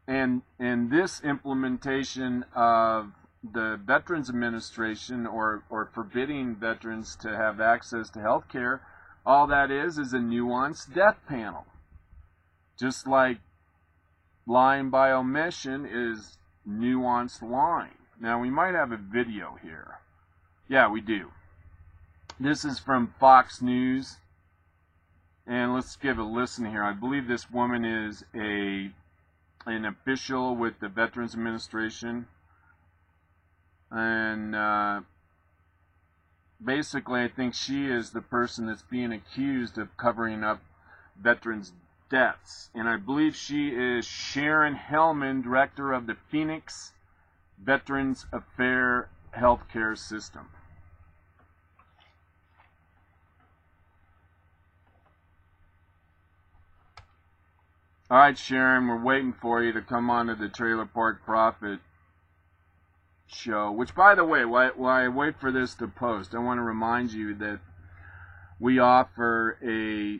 And this implementation of the Veterans Administration or forbidding veterans to have access to health care, all that is a nuanced death panel. Just like lying by omission is nuanced lying. Now, we might have a video here. Yeah, we do. This is from Fox News. And let's give a listen here. I believe this woman is an official with the Veterans Administration. And basically, I think she is the person that's being accused of covering up veterans' deaths. And I believe she is Sharon Hellman, director of the Phoenix Veterans Affairs Healthcare System. All right, Sharon, we're waiting for you to come on to the Trailer Park Prophet show. Which, by the way, while I wait for this to post, I want to remind you that we offer a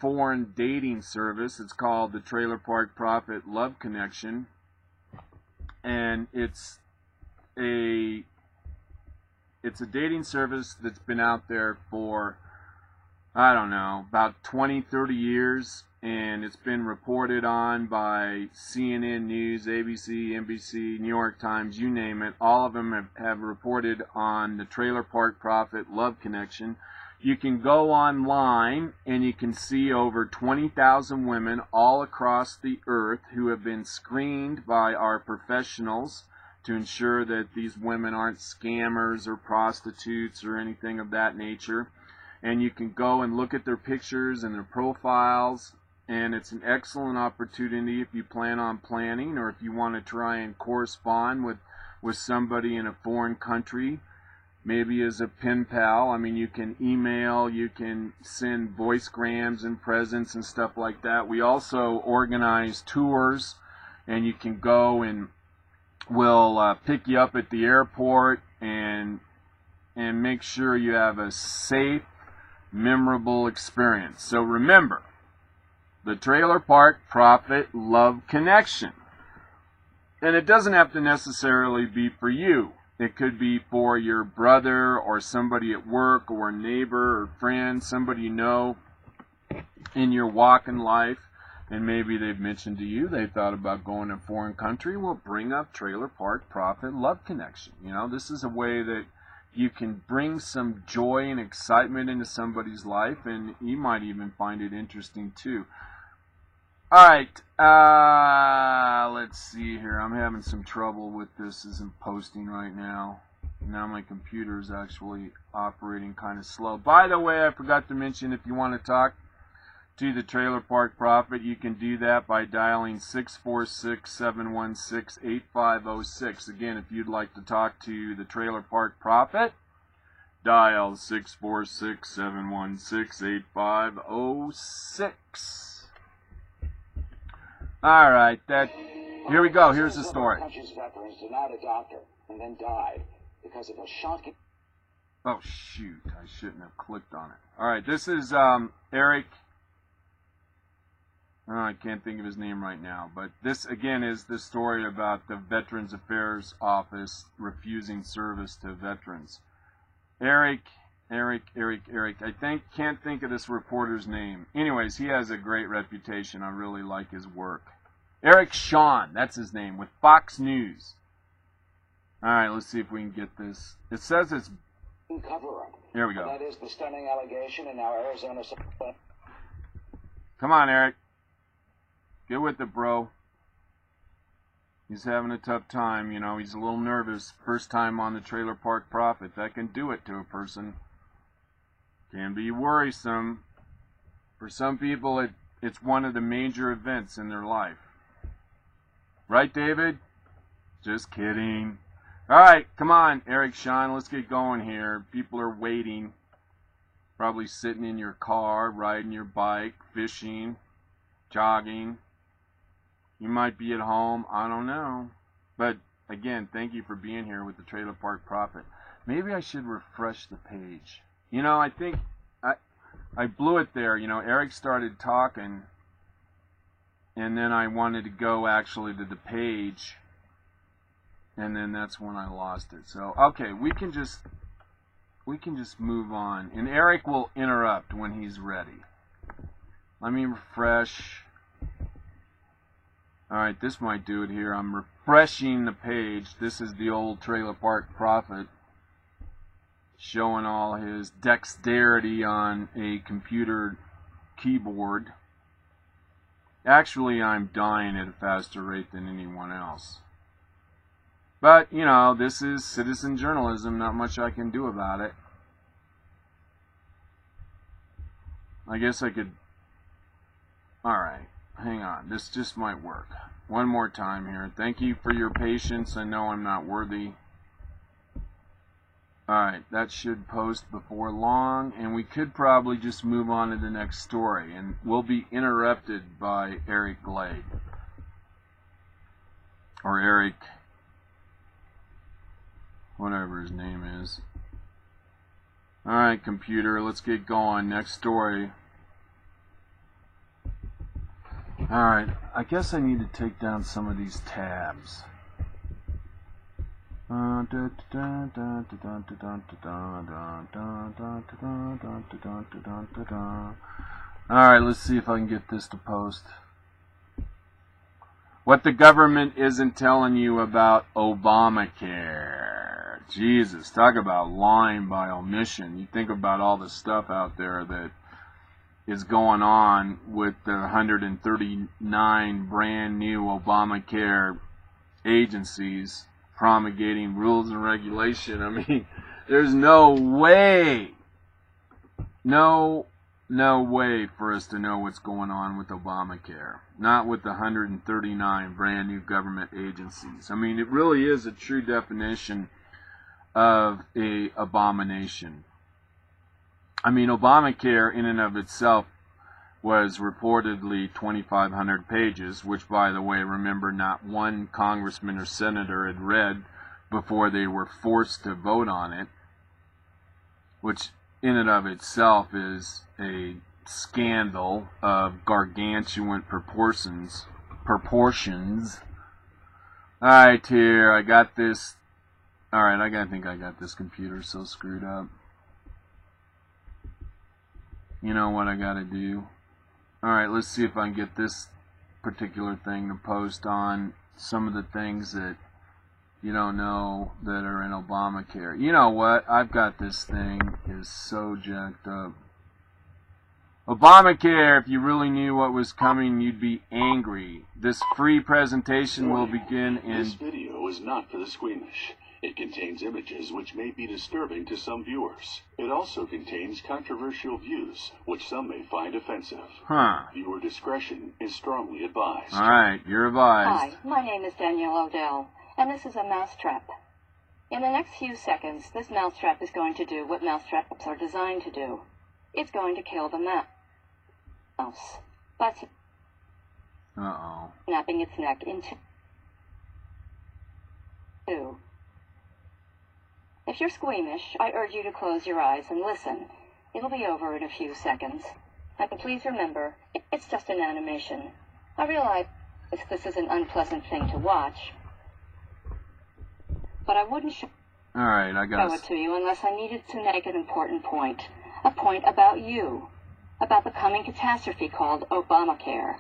foreign dating service. It's called the Trailer Park Prophet Love Connection, and it's a dating service that's been out there for, I don't know, about 20, 30 years, and it's been reported on by CNN News, ABC, NBC, New York Times, you name it. All of them have reported on the Trailer Park Prophet Love Connection. You can go online and you can see over 20,000 women all across the earth who have been screened by our professionals to ensure that these women aren't scammers or prostitutes or anything of that nature. And you can go and look at their pictures and their profiles, and it's an excellent opportunity if you plan on planning or if you want to try and correspond with somebody in a foreign country, maybe as a pen pal. I mean, you can email, you can send voicegrams and presents and stuff like that. We also organize tours, and you can go and we'll pick you up at the airport and make sure you have a safe, memorable experience. So remember, the Trailer Park Prophet Love Connection. And it doesn't have to necessarily be for you. It could be for your brother or somebody at work or a neighbor or friend, somebody you know in your walk in life, and maybe they've mentioned to you they thought about going to a foreign country. Well, bring up Trailer Park Prophet Love Connection. You know, this is a way that you can bring some joy and excitement into somebody's life, and you might even find it interesting too. Alright, let's see here. I'm having some trouble with this isn't posting right now. Now my computer is actually operating kind of slow. By the way, I forgot to mention, if you want to talk to the Trailer Park Prophet, you can do that by dialing 646-716-8506. Again, if you'd like to talk to the Trailer Park Prophet, dial 646-716-8506. All right, here we go. Here's the story. Country's veterans denied a doctor and then died because of a shocking. Oh shoot! I shouldn't have clicked on it. All right, this is Eric. Oh, I can't think of his name right now, but this again is the story about the Veterans Affairs Office refusing service to veterans. Eric. I can't think of this reporter's name. Anyways, he has a great reputation. I really like his work. Eric Shawn, that's his name, with Fox News. Alright, let's see if we can get this. It says it's... cover-up. Here we go. That is the stunning allegation in our Arizona... Come on, Eric. Get with it, bro. He's having a tough time, you know. He's a little nervous. First time on the Trailer Park Prophet. That can do it to a person. Can be worrisome. For some people, it's one of the major events in their life. Right, David? Just kidding. Alright, come on, Eric Shawn, let's get going here. People are waiting. Probably sitting in your car, riding your bike, fishing, jogging. You might be at home, I don't know. But, again, thank you for being here with the Trailer Park Prophet. Maybe I should refresh the page. You know, I think I blew it there. You know, Eric started talking, and then I wanted to go actually to the page and then that's when I lost it. So, okay, we can just move on. And Eric will interrupt when he's ready. Let me refresh. Alright, this might do it here. I'm refreshing the page. This is the old Trailer Park Prophet showing all his dexterity on a computer keyboard. Actually, I'm dying at a faster rate than anyone else. But, you know, this is citizen journalism. Not much I can do about it. I guess I could... Alright, hang on. This just might work. One more time here. Thank you for your patience. I know I'm not worthy. Alright, that should post before long, and we could probably just move on to the next story, and we'll be interrupted by Eric Glade. Or Eric, whatever his name is. Alright, computer, let's get going. Next story. Alright, I guess I need to take down some of these tabs. Alright, let's see if I can get this to post. What the government isn't telling you about Obamacare. Jesus, talk about lying by omission. You think about all the stuff out there that is going on with the 139 brand new Obamacare agencies promulgating rules and regulation. I mean, there's no way for us to know what's going on with Obamacare. Not with the 139 brand new government agencies. I mean, it really is a true definition of a abomination. I mean, Obamacare in and of itself was reportedly 2,500 pages, which, by the way, remember, not one congressman or senator had read before they were forced to vote on it, which in and of itself is a scandal of gargantuan proportions. Alright, here, I got this. Alright, I think I got this computer so screwed up. You know what I gotta do? Alright, let's see if I can get this particular thing to post on some of the things that you don't know that are in Obamacare. You know what? I've got this thing is so jacked up. Obamacare, if you really knew what was coming, you'd be angry. This free presentation will begin in... This video is not for the squeamish. It contains images which may be disturbing to some viewers. It also contains controversial views, which some may find offensive. Viewer discretion is strongly advised. Alright, you're advised. Hi, my name is Danielle Odell, and this is a mousetrap. In the next few seconds, this mousetrap is going to do what mousetraps are designed to do. It's going to kill the mouse by snapping its neck in two. If you're squeamish, I urge you to close your eyes and listen. It'll be over in a few seconds. And please remember, it's just an animation. I realize this is an unpleasant thing to watch, but I wouldn't show it to you unless I needed to make an important point. A point about you, about the coming catastrophe called Obamacare,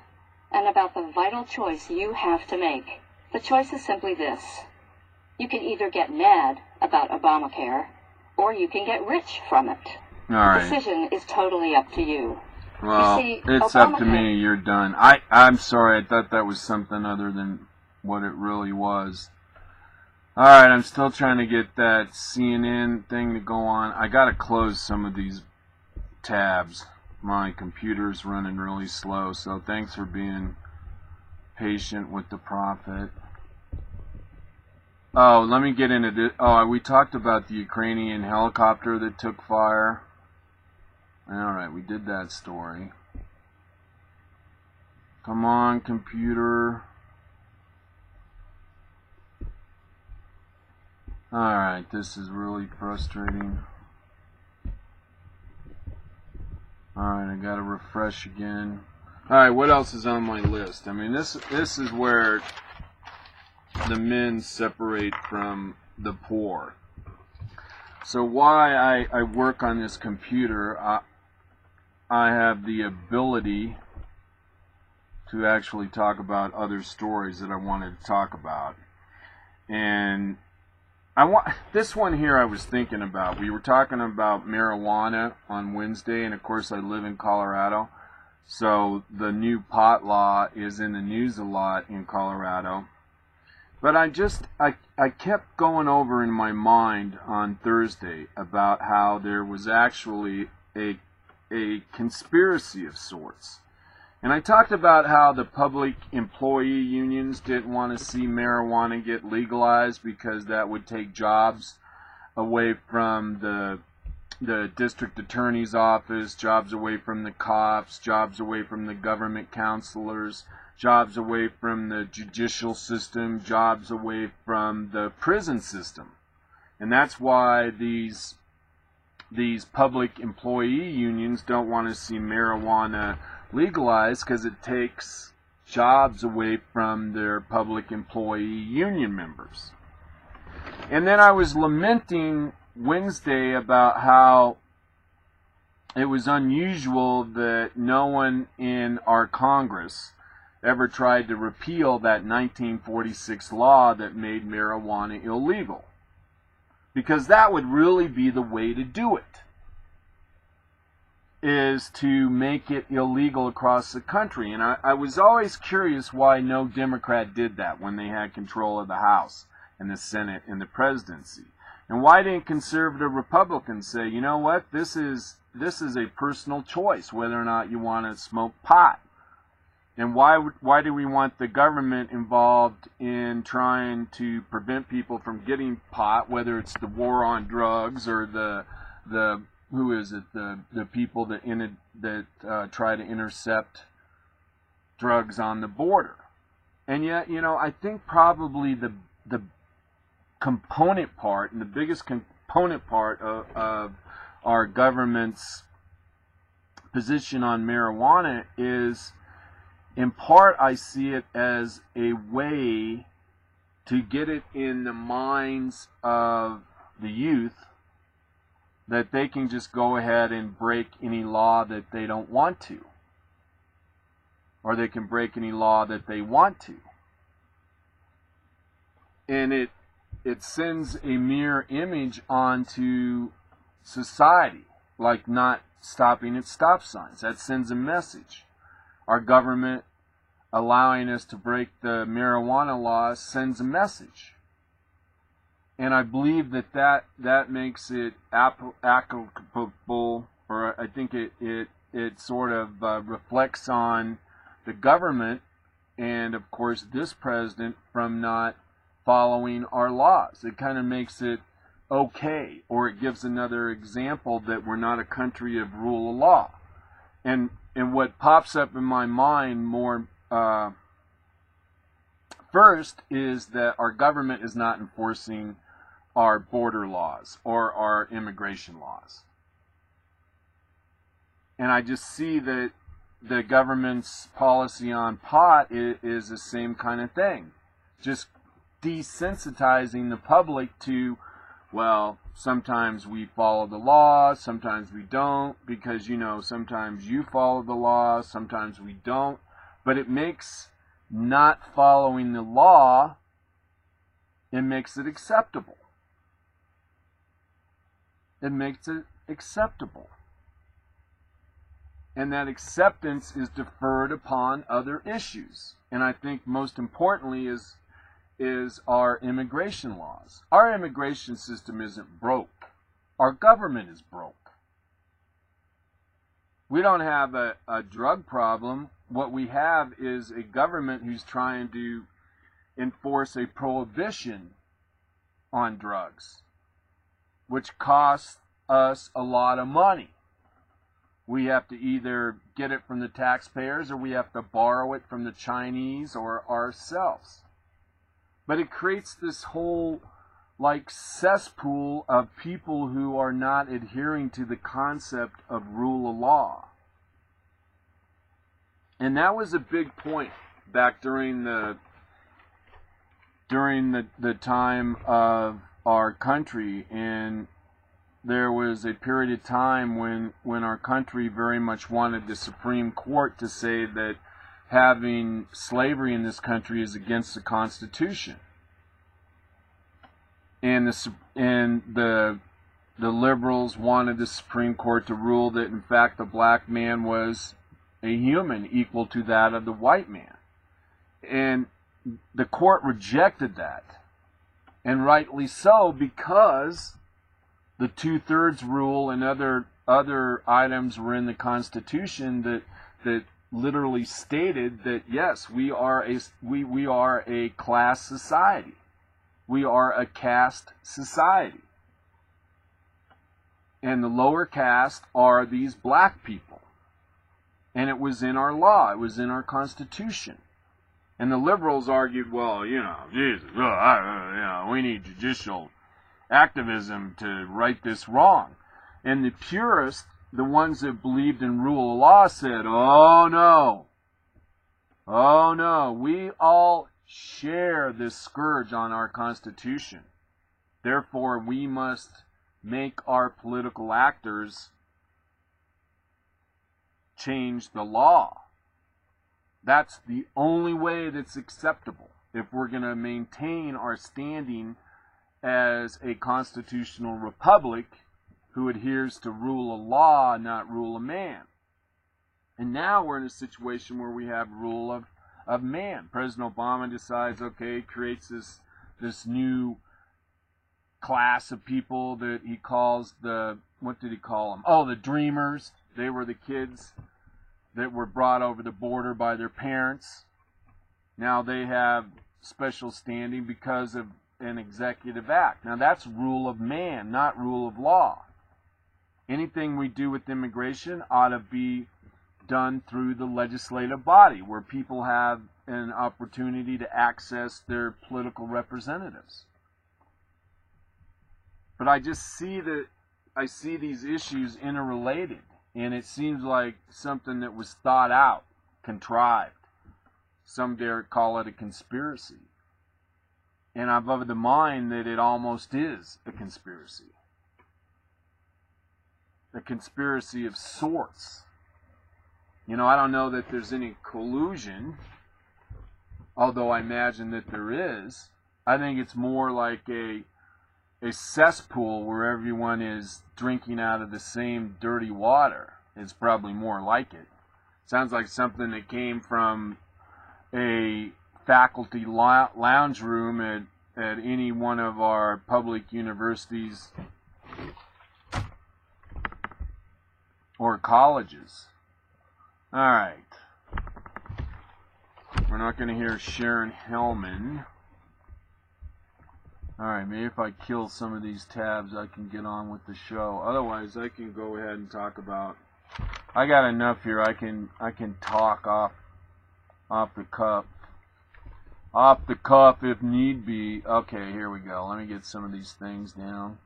and about the vital choice you have to make. The choice is simply this. You can either get mad about Obamacare, or you can get rich from it. The decision is totally up to you. Well, you see, it's up to me. You're done. I'm sorry. I thought that was something other than what it really was. Alright, I'm still trying to get that CNN thing to go on. I gotta close some of these tabs. My computer's running really slow, so thanks for being patient with the prophet. Oh, let me get into this. Oh, we talked about the Ukrainian helicopter that took fire. Alright, we did that story. Come on, computer. Alright, this is really frustrating. Alright, I gotta refresh again. Alright, what else is on my list? I mean, this is where the men separate from the poor. So why I work on this computer, I have the ability to actually talk about other stories that I wanted to talk about. And this one here I was thinking about. We were talking about marijuana on Wednesday, and of course I live in Colorado. So the new pot law is in the news a lot in Colorado. But I kept going over in my mind on Thursday about how there was actually a conspiracy of sorts. And I talked about how the public employee unions didn't want to see marijuana get legalized because that would take jobs away from the district attorney's office, jobs away from the cops, jobs away from the government counselors, jobs away from the judicial system, jobs away from the prison system. And that's why these public employee unions don't want to see marijuana legalized, because it takes jobs away from their public employee union members. And then I was lamenting Wednesday about how it was unusual that no one in our Congress ever tried to repeal that 1946 law that made marijuana illegal. Because that would really be the way to do it, is to make it illegal across the country. And I was always curious why no Democrat did that when they had control of the House and the Senate and the presidency. And why didn't conservative Republicans say, you know what, this is a personal choice whether or not you want to smoke pot? And why do we want the government involved in trying to prevent people from getting pot, whether it's the war on drugs or the people that try to intercept drugs on the border? And yet, I think probably the component part, and the biggest component part of our government's position on marijuana is, in part, I see it as a way to get it in the minds of the youth that they can just go ahead and break any law that they don't want to. Or they can break any law that they want to. And it sends a mirror image onto society, like not stopping at stop signs. That sends a message. Our government allowing us to break the marijuana laws sends a message. And I believe that makes it applicable, or I think it sort of reflects on the government and, of course, this president from not following our laws. It kind of makes it okay, or it gives another example that we're not a country of rule of law. And what pops up in my mind more first is that our government is not enforcing our border laws or our immigration laws. And I just see that the government's policy on pot is the same kind of thing. Just desensitizing the public to, well, sometimes we follow the law, sometimes we don't, because, sometimes you follow the law, sometimes we don't. But it makes not following the law, it makes it acceptable. It makes it acceptable. And that acceptance is deferred upon other issues. And I think most importantly is our immigration laws. Our immigration system isn't broke. Our government is broke. We don't have a drug problem. What we have is a government who's trying to enforce a prohibition on drugs, which costs us a lot of money. We have to either get it from the taxpayers or we have to borrow it from the Chinese or ourselves. But it creates this whole cesspool of people who are not adhering to the concept of rule of law. And that was a big point back during the during the time of our country, and there was a period of time when our country very much wanted the Supreme Court to say that having slavery in this country is against the Constitution. And the liberals wanted the Supreme Court to rule that, in fact, the black man was a human equal to that of the white man. And the court rejected that. And rightly so, because the 2/3 rule and other items were in the Constitution that literally stated that, yes, we are a class society. We are a caste society. And the lower caste are these black people. And it was in our law. It was in our Constitution. And the liberals argued, well, Jesus, we need judicial activism to right this wrong. And the purists, the ones that believed in rule of law, said, oh no, we all share this scourge on our Constitution. Therefore, we must make our political actors change the law. That's the only way that's acceptable if we're going to maintain our standing as a constitutional republic who adheres to rule of law, not rule of man. And now we're in a situation where we have rule of man. President Obama decides, okay, creates this new class of people that he calls what did he call them? Oh, the dreamers. They were the kids that were brought over the border by their parents. Now they have special standing because of an executive act. Now that's rule of man, not rule of law. Anything we do with immigration ought to be done through the legislative body, where people have an opportunity to access their political representatives. But I just see these issues interrelated, and it seems like something that was thought out, contrived. Some dare call it a conspiracy. And I'm of the mind that it almost is a conspiracy. A conspiracy of sorts. I don't know that there's any collusion, although I imagine that there is. I think it's more like a cesspool where everyone is drinking out of the same dirty water. It's probably more like it. Sounds like something that came from a faculty lounge room at any one of our public universities or colleges. All right. We're not going to hear Sharon Hellman. Alright, maybe if I kill some of these tabs I can get on with the show. Otherwise I can go ahead and talk about... I got enough here. I can talk off the cuff. Off the cuff if need be. Okay, here we go. Let me get some of these things down.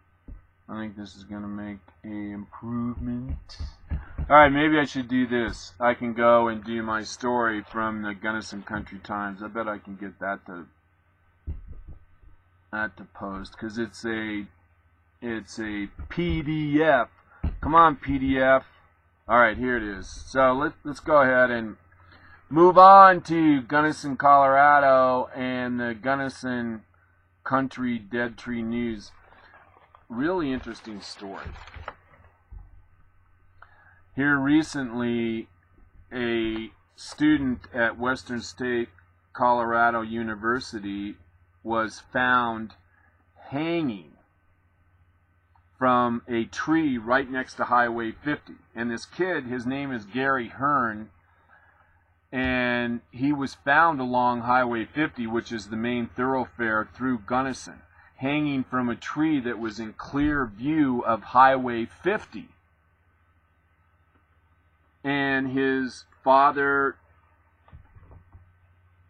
I think this is going to make an improvement. Alright, maybe I should do this. I can go and do my story from the Gunnison Country Times. I bet I can get that to post, because it's a PDF. Come on, PDF. Alright, here it is. So let's go ahead and move on to Gunnison, Colorado, and the Gunnison Country Dead Tree News. Really interesting story. Here recently, a student at Western State Colorado University was found hanging from a tree right next to Highway 50. And this kid, his name is Gary Hearn, and he was found along Highway 50, which is the main thoroughfare through Gunnison, hanging from a tree that was in clear view of Highway 50. And his father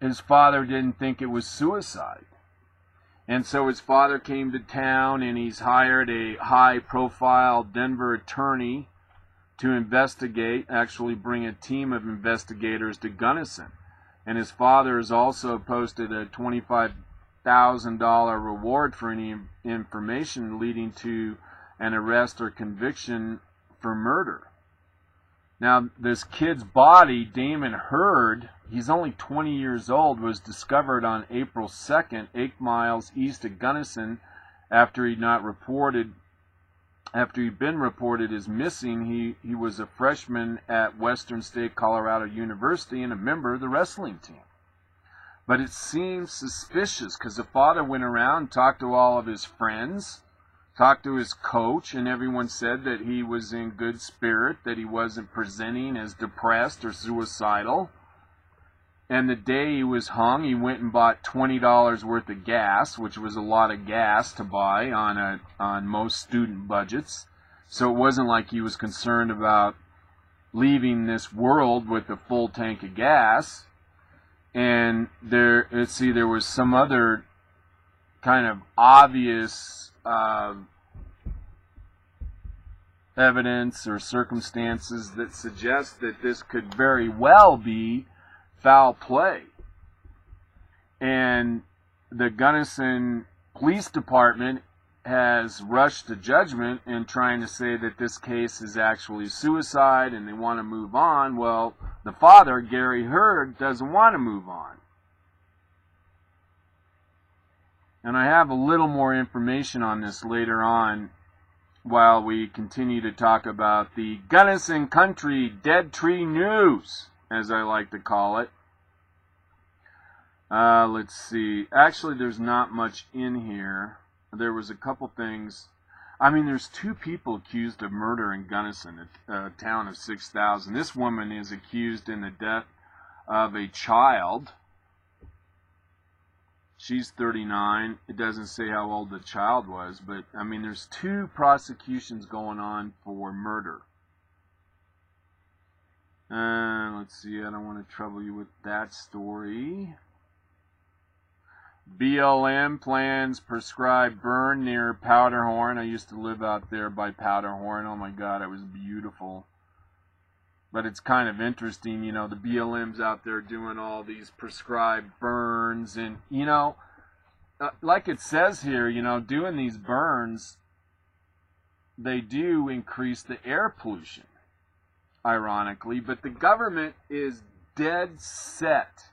didn't think it was suicide. And so his father came to town, and he's hired a high-profile Denver attorney to investigate, actually bring a team of investigators to Gunnison. And his father has also posted a $25 $100,000 reward for any information leading to an arrest or conviction for murder. Now, this kid's body, Damon Hurd, he's only 20 years old, was discovered on April 2nd, 8 miles east of Gunnison, after he'd been reported as missing. He was a freshman at Western State Colorado University and a member of the wrestling team. But it seems suspicious because the father went around and talked to all of his friends, talked to his coach, and everyone said that he was in good spirit, that he wasn't presenting as depressed or suicidal. And the day he was hung, he went and bought $20 worth of gas, which was a lot of gas to buy on most student budgets. So it wasn't like he was concerned about leaving this world with a full tank of gas. And there was some other kind of obvious evidence or circumstances that suggest that this could very well be foul play. And the Gunnison Police Department has rushed to judgment in trying to say that this case is actually suicide and they want to move on. Well, the father, Gary Hurd, doesn't want to move on. And I have a little more information on this later on while we continue to talk about the Gunnison Country Dead Tree News, as I like to call it. Let's see. Actually, there's not much in here. There was a couple things. I mean, there's 2 people accused of murder in Gunnison, a town of 6,000. This woman is accused in the death of a child. She's 39. It doesn't say how old the child was, but, I mean, there's 2 prosecutions going on for murder. Let's see, I don't want to trouble you with that story. BLM plans prescribe burn near Powderhorn. I used to live out there by Powderhorn. Oh my God, it was beautiful. But it's kind of interesting, you know, the BLM's out there doing all these prescribed burns. And, you know, like it says here, you know, doing these burns, they do increase the air pollution, ironically. But the government is dead set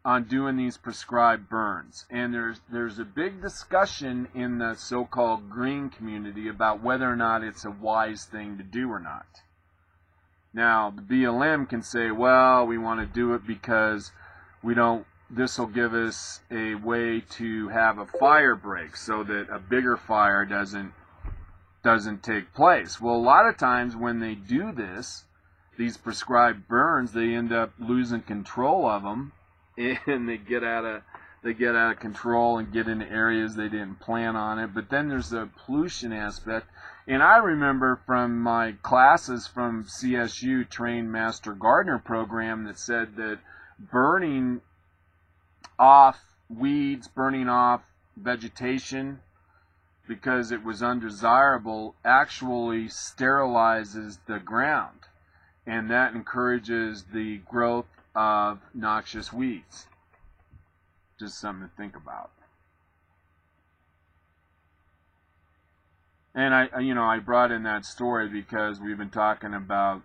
on doing these prescribed burns. And there's a big discussion in the so-called green community about whether or not it's a wise thing to do or not. Now, the BLM can say, well, we want to do it because this will give us a way to have a fire break so that a bigger fire doesn't take place. Well, a lot of times when they do this, these prescribed burns, they end up losing control of them, and they get out of control and get into areas they didn't plan on it. But then there's the pollution aspect. And I remember from my classes from CSU Trained Master Gardener program that said that burning off weeds, burning off vegetation because it was undesirable actually sterilizes the ground. And that encourages the growth of noxious weeds. Just something to think about. And I brought in that story because we've been talking about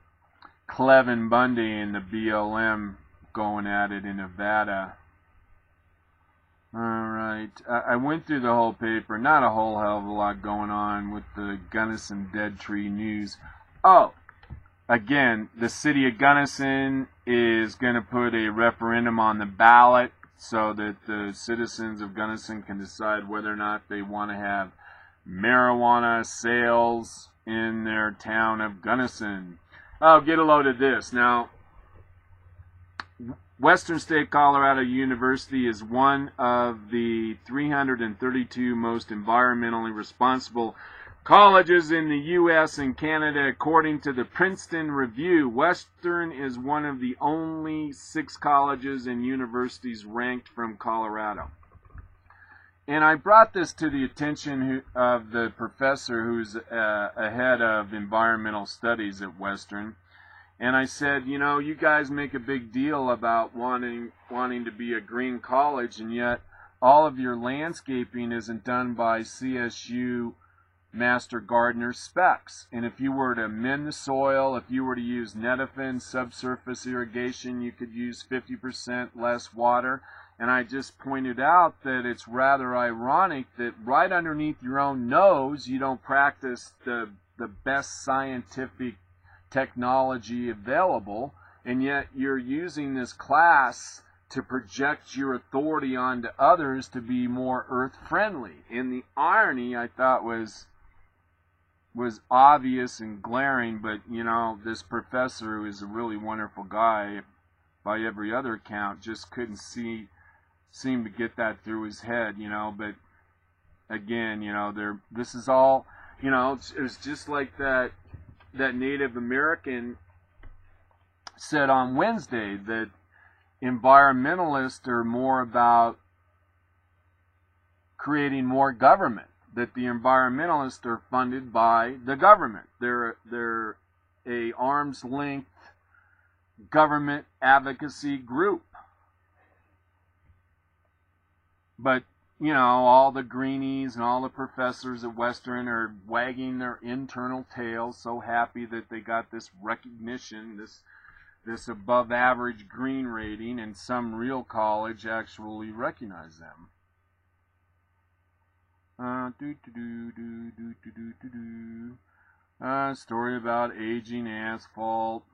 Clevin Bundy and the BLM going at it in Nevada. Alright, I went through the whole paper. Not a whole hell of a lot going on with the Gunnison Dead Tree News. Oh, again, the city of Gunnison is going to put a referendum on the ballot so that the citizens of Gunnison can decide whether or not they want to have marijuana sales in their town of Gunnison. Oh, get a load of this. Now, Western State Colorado University is one of the 332 most environmentally responsible colleges in the U.S. and Canada, according to the Princeton Review. Western is one of the only 6 colleges and universities ranked from Colorado. And I brought this to the attention of the professor who's a head of environmental studies at Western. And I said, you know, you guys make a big deal about wanting to be a green college, and yet all of your landscaping isn't done by CSU Master Gardener specs. And if you were to amend the soil, if you were to use Netafin subsurface irrigation, you could use 50% less water. And I just pointed out that it's rather ironic that right underneath your own nose, you don't practice the best scientific technology available, and yet you're using this class to project your authority onto others to be more earth-friendly. And the irony, I thought, was obvious and glaring, but, you know, this professor, who is a really wonderful guy by every other account, just couldn't seem to get that through his head, you know. But again, you know, this is all, you know, it was just like that Native American said on Wednesday, that environmentalists are more about creating more government, that the environmentalists are funded by the government. They're a arm's length government advocacy group. But, you know, all the greenies and all the professors at Western are wagging their internal tails, so happy that they got this recognition, this above average green rating, and some real college actually recognized them. Story about aging asphalt.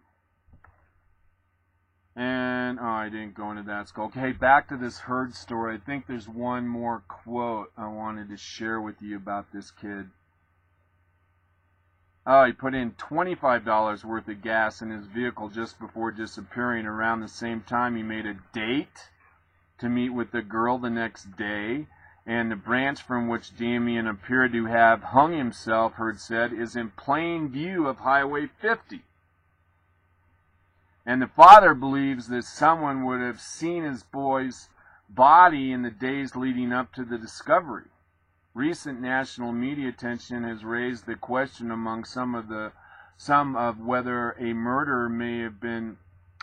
And, I didn't go into that. Okay, back to this herd story. I think there's one more quote I wanted to share with you about this kid. He put in $25 worth of gas in his vehicle just before disappearing. Around the same time, he made a date to meet with the girl the next day. And the branch from which Damien appeared to have hung himself, Hurd said, is in plain view of Highway 50. And the father believes that someone would have seen his boy's body in the days leading up to the discovery. Recent national media attention has raised the question among some of whether a murder may have been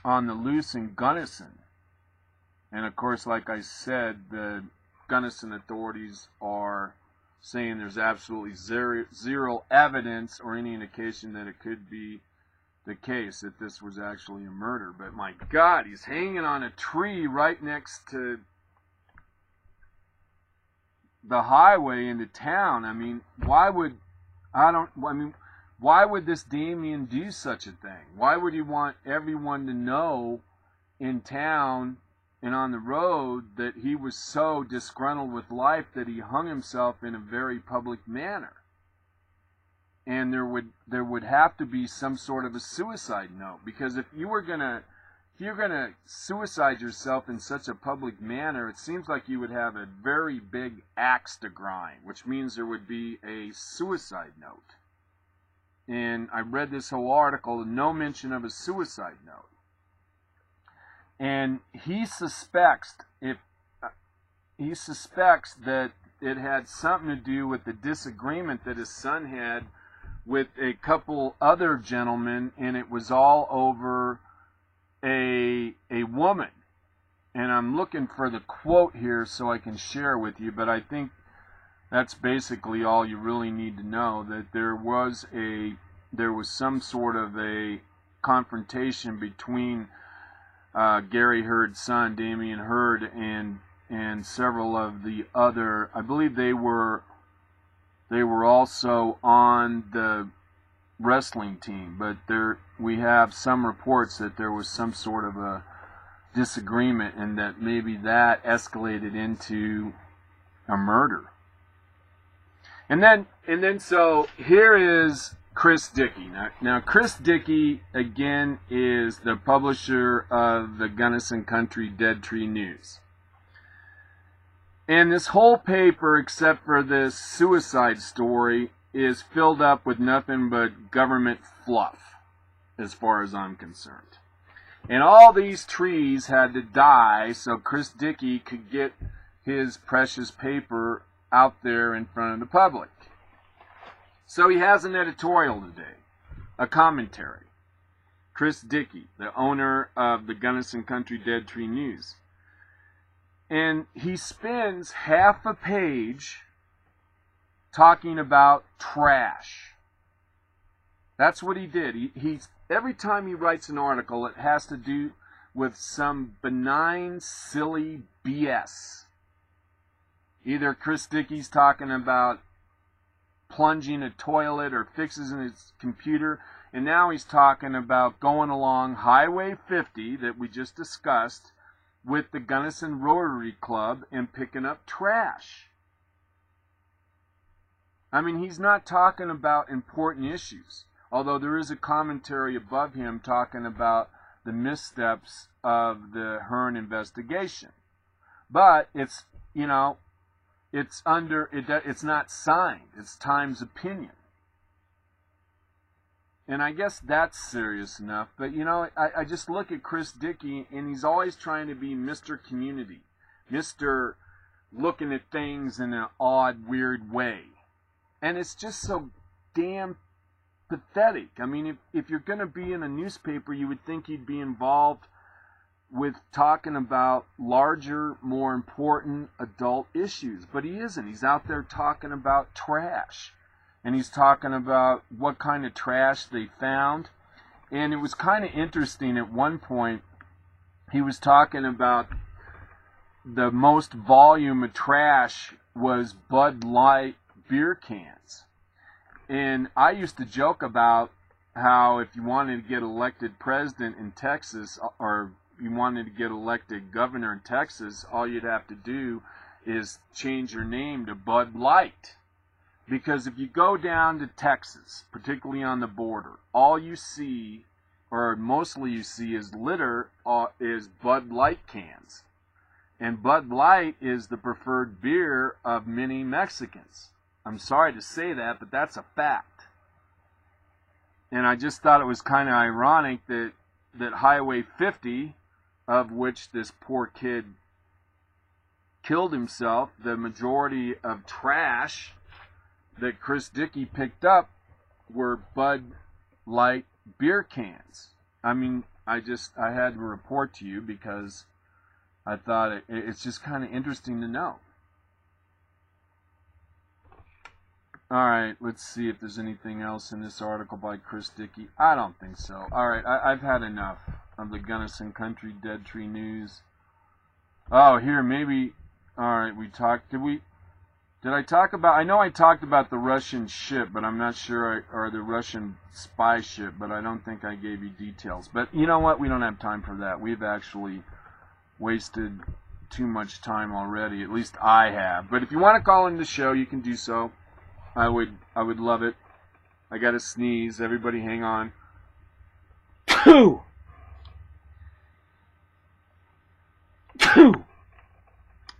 on the loose in Gunnison. And of course, like I said, the Gunnison authorities are saying there's absolutely zero evidence or any indication that it could be the case that this was actually a murder. But my God, he's hanging on a tree right next to the highway into town. I mean, why would this Damien do such a thing? Why would he want everyone to know in town and on the road that he was so disgruntled with life that he hung himself in a very public manner? And there would have to be some sort of a suicide note, because if you're gonna suicide yourself in such a public manner, it seems like you would have a very big axe to grind, which means there would be a suicide note. And I read this whole article, no mention of a suicide note. And he suspects that it had something to do with the disagreement that his son had with a couple other gentlemen, and it was all over a woman. And I'm looking for the quote here so I can share with you, but I think that's basically all you really need to know, that there was some sort of a confrontation between Gary Hurd's son, Damien Hurd, and several of the other, I believe they were also on the wrestling team, but we have some reports that there was some sort of a disagreement, and that maybe that escalated into a murder. And then so here is Chris Dickey. Now Chris Dickey, again, is the publisher of the Gunnison Country Dead Tree News. And this whole paper, except for this suicide story, is filled up with nothing but government fluff, as far as I'm concerned. And all these trees had to die so Chris Dickey could get his precious paper out there in front of the public. So he has an editorial today, a commentary. Chris Dickey, the owner of the Gunnison Country Dead Tree News. And he spends half a page talking about trash. That's what he did. He's every time he writes an article, it has to do with some benign, silly BS. Either Chris Dickey's talking about plunging a toilet or fixes in his computer, and now he's talking about going along Highway 50 that we just discussed with the Gunnison Rotary Club and picking up trash. I mean, he's not talking about important issues, although there is a commentary above him talking about the missteps of the Hearn investigation. But it's, you know, it's not signed. It's Time's opinion. And I guess that's serious enough. But, you know, I just look at Chris Dickey, and he's always trying to be Mr. Community. Mr. looking at things in an odd, weird way. And it's just so damn pathetic. I mean, if you're going to be in a newspaper, you would think you'd be involved with talking about larger, more important adult issues. But he isn't. He's out there talking about trash. And he's talking about what kind of trash they found. And it was kind of interesting at one point, he was talking about the most volume of trash was Bud Light beer cans. And I used to joke about how if you wanted to get elected president in Texas, or you wanted to get elected governor in Texas, all you'd have to do is change your name to Bud Light. Because if you go down to Texas, particularly on the border, all you see, or mostly you see, is litter, is Bud Light cans. And Bud Light is the preferred beer of many Mexicans. I'm sorry to say that, but that's a fact. And I just thought it was kind of ironic that Highway 50, of which this poor kid killed himself, the majority of trash that Chris Dickey picked up were Bud Light beer cans. I mean, I had to report to you because I thought it's just kind of interesting to know. Alright, let's see if there's anything else in this article by Chris Dickey. I don't think so. Alright, I've had enough of the Gunnison Country Dead Tree News. Oh, here, maybe... Alright, Did I talk about... I know I talked about the Russian ship, but I'm not sure... or the Russian spy ship, but I don't think I gave you details. But you know what? We don't have time for that. We've actually wasted too much time already. At least I have. But if you want to call in the show, you can do so. I would love it. I gotta sneeze. Everybody hang on.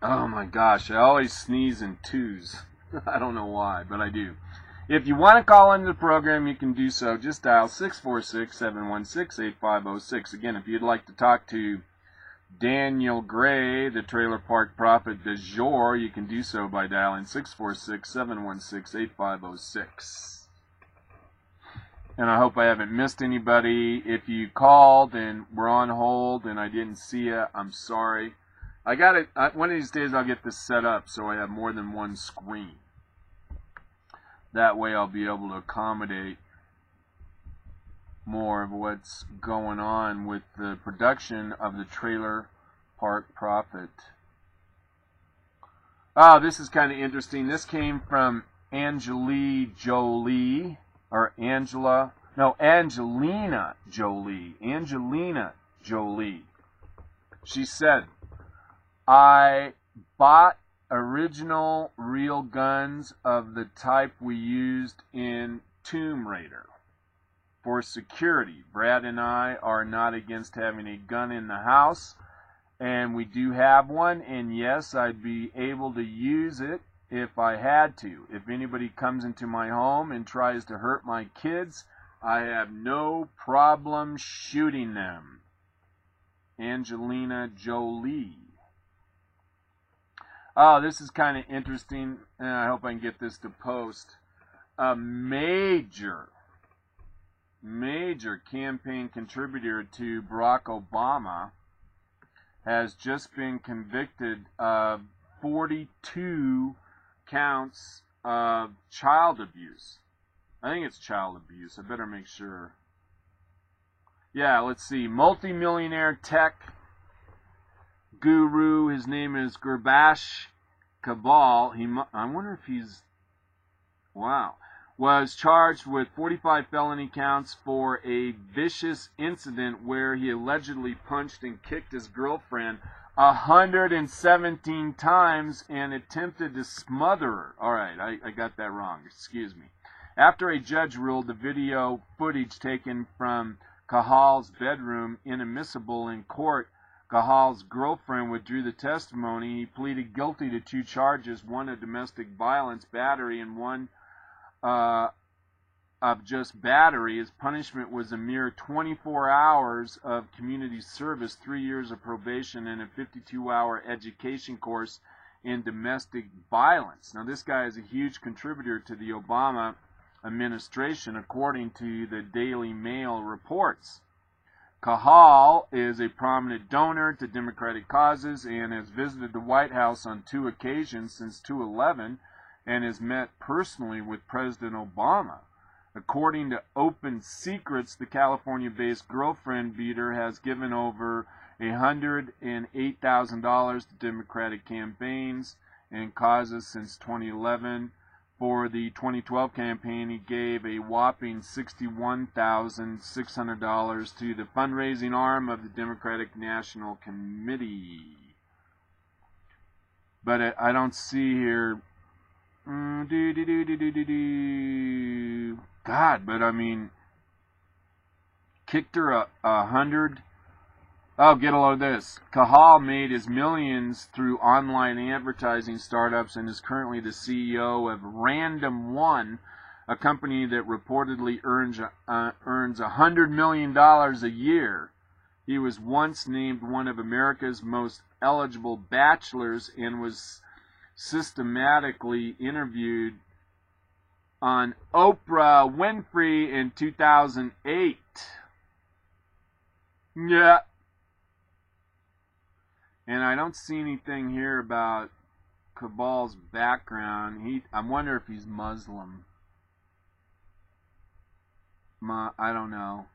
Oh my gosh, I always sneeze in twos. I don't know why, but I do. If you want to call into the program, you can do so. Just dial 646-716-8506. Again, if you'd like to talk to Daniel Gray, the Trailer Park Prophet du jour, you can do so by dialing 646-716-8506. And I hope I haven't missed anybody. If you called and were on hold and I didn't see you, I'm sorry. I got it. One of these days I'll get this set up so I have more than one screen. That way I'll be able to accommodate more of what's going on with the production of the Trailer Park Prophet. Oh, this is kind of interesting. This came from Angelina Jolie. She said, I bought original real guns of the type we used in Tomb Raider for security. Brad and I are not against having a gun in the house, and we do have one, and yes, I'd be able to use it if I had to. If anybody comes into my home and tries to hurt my kids, I have no problem shooting them. Angelina Jolie. Oh, this is kind of interesting, and I hope I can get this to post. A major campaign contributor to Barack Obama has just been convicted of 42 counts of child abuse. I think it's child abuse. I better make sure. Yeah, let's see. Multi-millionaire tech guru. His name is Gurbash Kabal. I wonder if he's... Wow. Was charged with 45 felony counts for a vicious incident where he allegedly punched and kicked his girlfriend 117 times and attempted to smother her. All right, I got that wrong. Excuse me. After a judge ruled the video footage taken from Kahal's bedroom inadmissible in court, Kahal's girlfriend withdrew the testimony. He pleaded guilty to 2 charges, one of domestic violence, battery, and one of just battery. His punishment was a mere 24 hours of community service, 3 years of probation, and a 52-hour education course in domestic violence. Now, this guy is a huge contributor to the Obama administration, according to the Daily Mail reports. Kahal is a prominent donor to Democratic causes and has visited the White House on 2 occasions since 2011 and has met personally with President Obama. According to Open Secrets, the California-based girlfriend beater has given over $108,000 to Democratic campaigns and causes since 2011. For the 2012 campaign, he gave a whopping $61,600 to the fundraising arm of the Democratic National Committee. But I don't see here... God, but I mean, kicked her 100. Oh, get a load of this. Kahal made his millions through online advertising startups and is currently the CEO of Random One, a company that reportedly earns $100 million a year. He was once named one of America's most eligible bachelors and was systematically interviewed on Oprah Winfrey in 2008. Yeah. And I don't see anything here about Kabal's background. I wonder if he's Muslim. I don't know.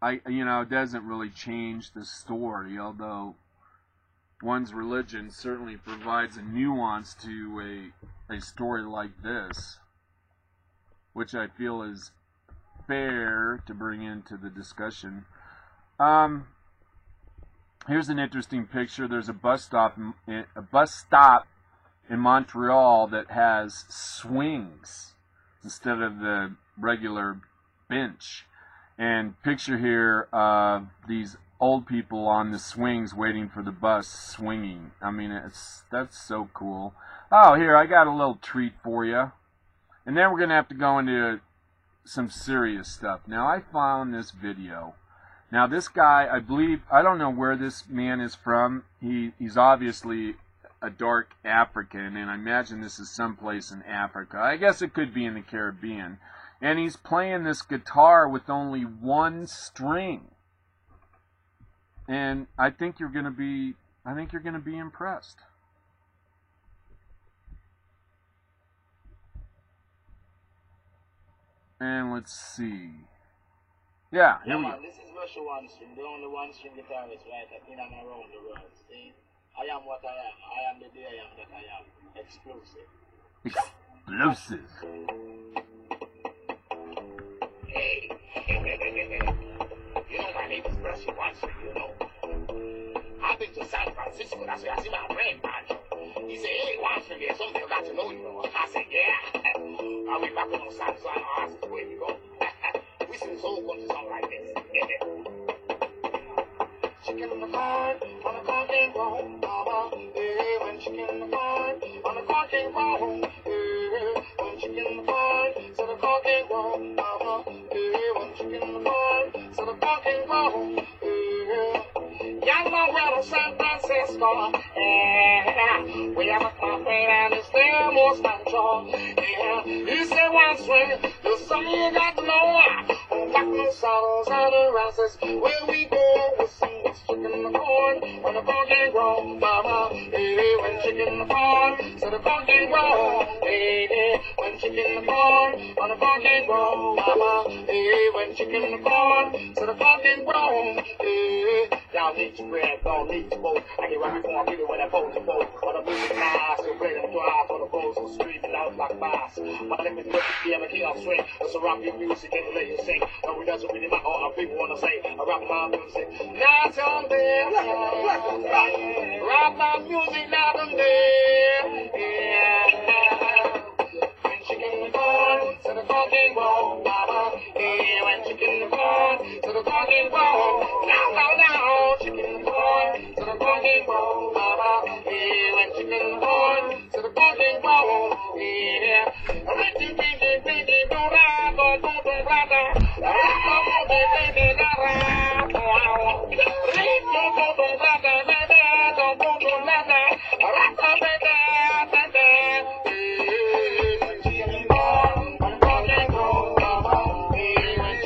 It doesn't really change the story, although one's religion certainly provides a nuance to a story like this, which I feel is fair to bring into the discussion. Here's an interesting picture. There's a bus stop in Montreal that has swings instead of the regular bench. And picture here these old people on the swings waiting for the bus swinging. I mean, that's so cool. Oh, here, I got a little treat for you. And then we're going to have to go into some serious stuff. Now, I found this video. Now, this guy, I don't know where this man is from. He's obviously a dark African, and I imagine this is someplace in Africa. I guess it could be in the Caribbean. And he's playing this guitar with only 1 string. And I think you're going to be impressed. And let's see. Yeah, here we go. This is Russia 1 string, the only 1 string guitarist right in and around the world. See? I am what I am. I am the day I am that I am. Explosive. Explosive. Hey. You know my name is Russia 1 string, you know. I've been to San Francisco, that's where I see my friend Pancho. He said, hey, 1 string, there's something I got to know, you know. I said, yeah. I'll be back on San Juan, ask where we go. We sing soul country song like this. Chicken in the corn, on the corn came home, mama. When chicken in the corn, on the corn came home. When chicken in the corn, so the corn came home, mama. When chicken in the corn, so the corn came home. Young man, we're San Francisco. We have a coffee and it's there most control. He said 1 string, there's something you got to know. Black saddles and the roses, where we go, we'll sing what's chicken in the corn. On the corn can't grow, mama. Hey, when chicken corn, so the corn can't grow. Hey, when chicken corn, on the corn can't grow, mama. Hey, when chicken corn, so the corn can't grow. Hey, y'all need your bread, don't need your boat. I can run before I get it when I vote to vote. On the music nice, so play them drive on the boats, so screaming out like bass. My name is Bundy, I'm a key on swing. It's a rock music and let you sing. No, it doesn't really matter what people wanna say. I rock my music, night on there. Rock my music, night on there. Yeah. When chicken corn, so the corn can grow, mama. Yeah, when chicken corn, so the corn can grow. Now, chicken corn, so the corn can grow, mama. Yeah, when chicken corn, so the corn can grow. Yeah.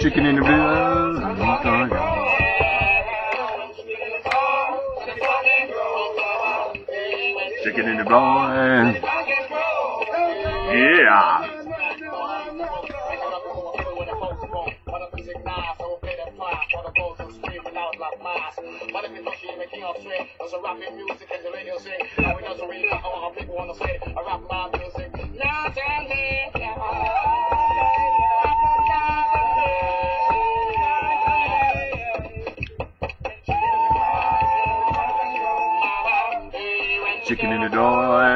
Chicken in the bill. Chicken in the boy. Yeah. Chicken in the door.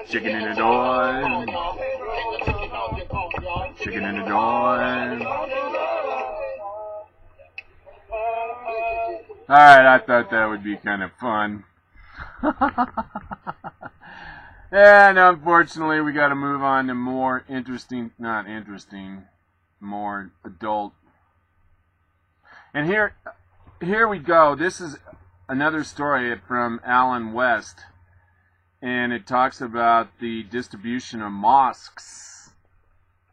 Chicken in the door. Chicken in the door. Alright, I thought that would be kind of fun. And unfortunately, we got to move on to more more adult. And here we go. This is another story from Alan West, and it talks about the distribution of mosques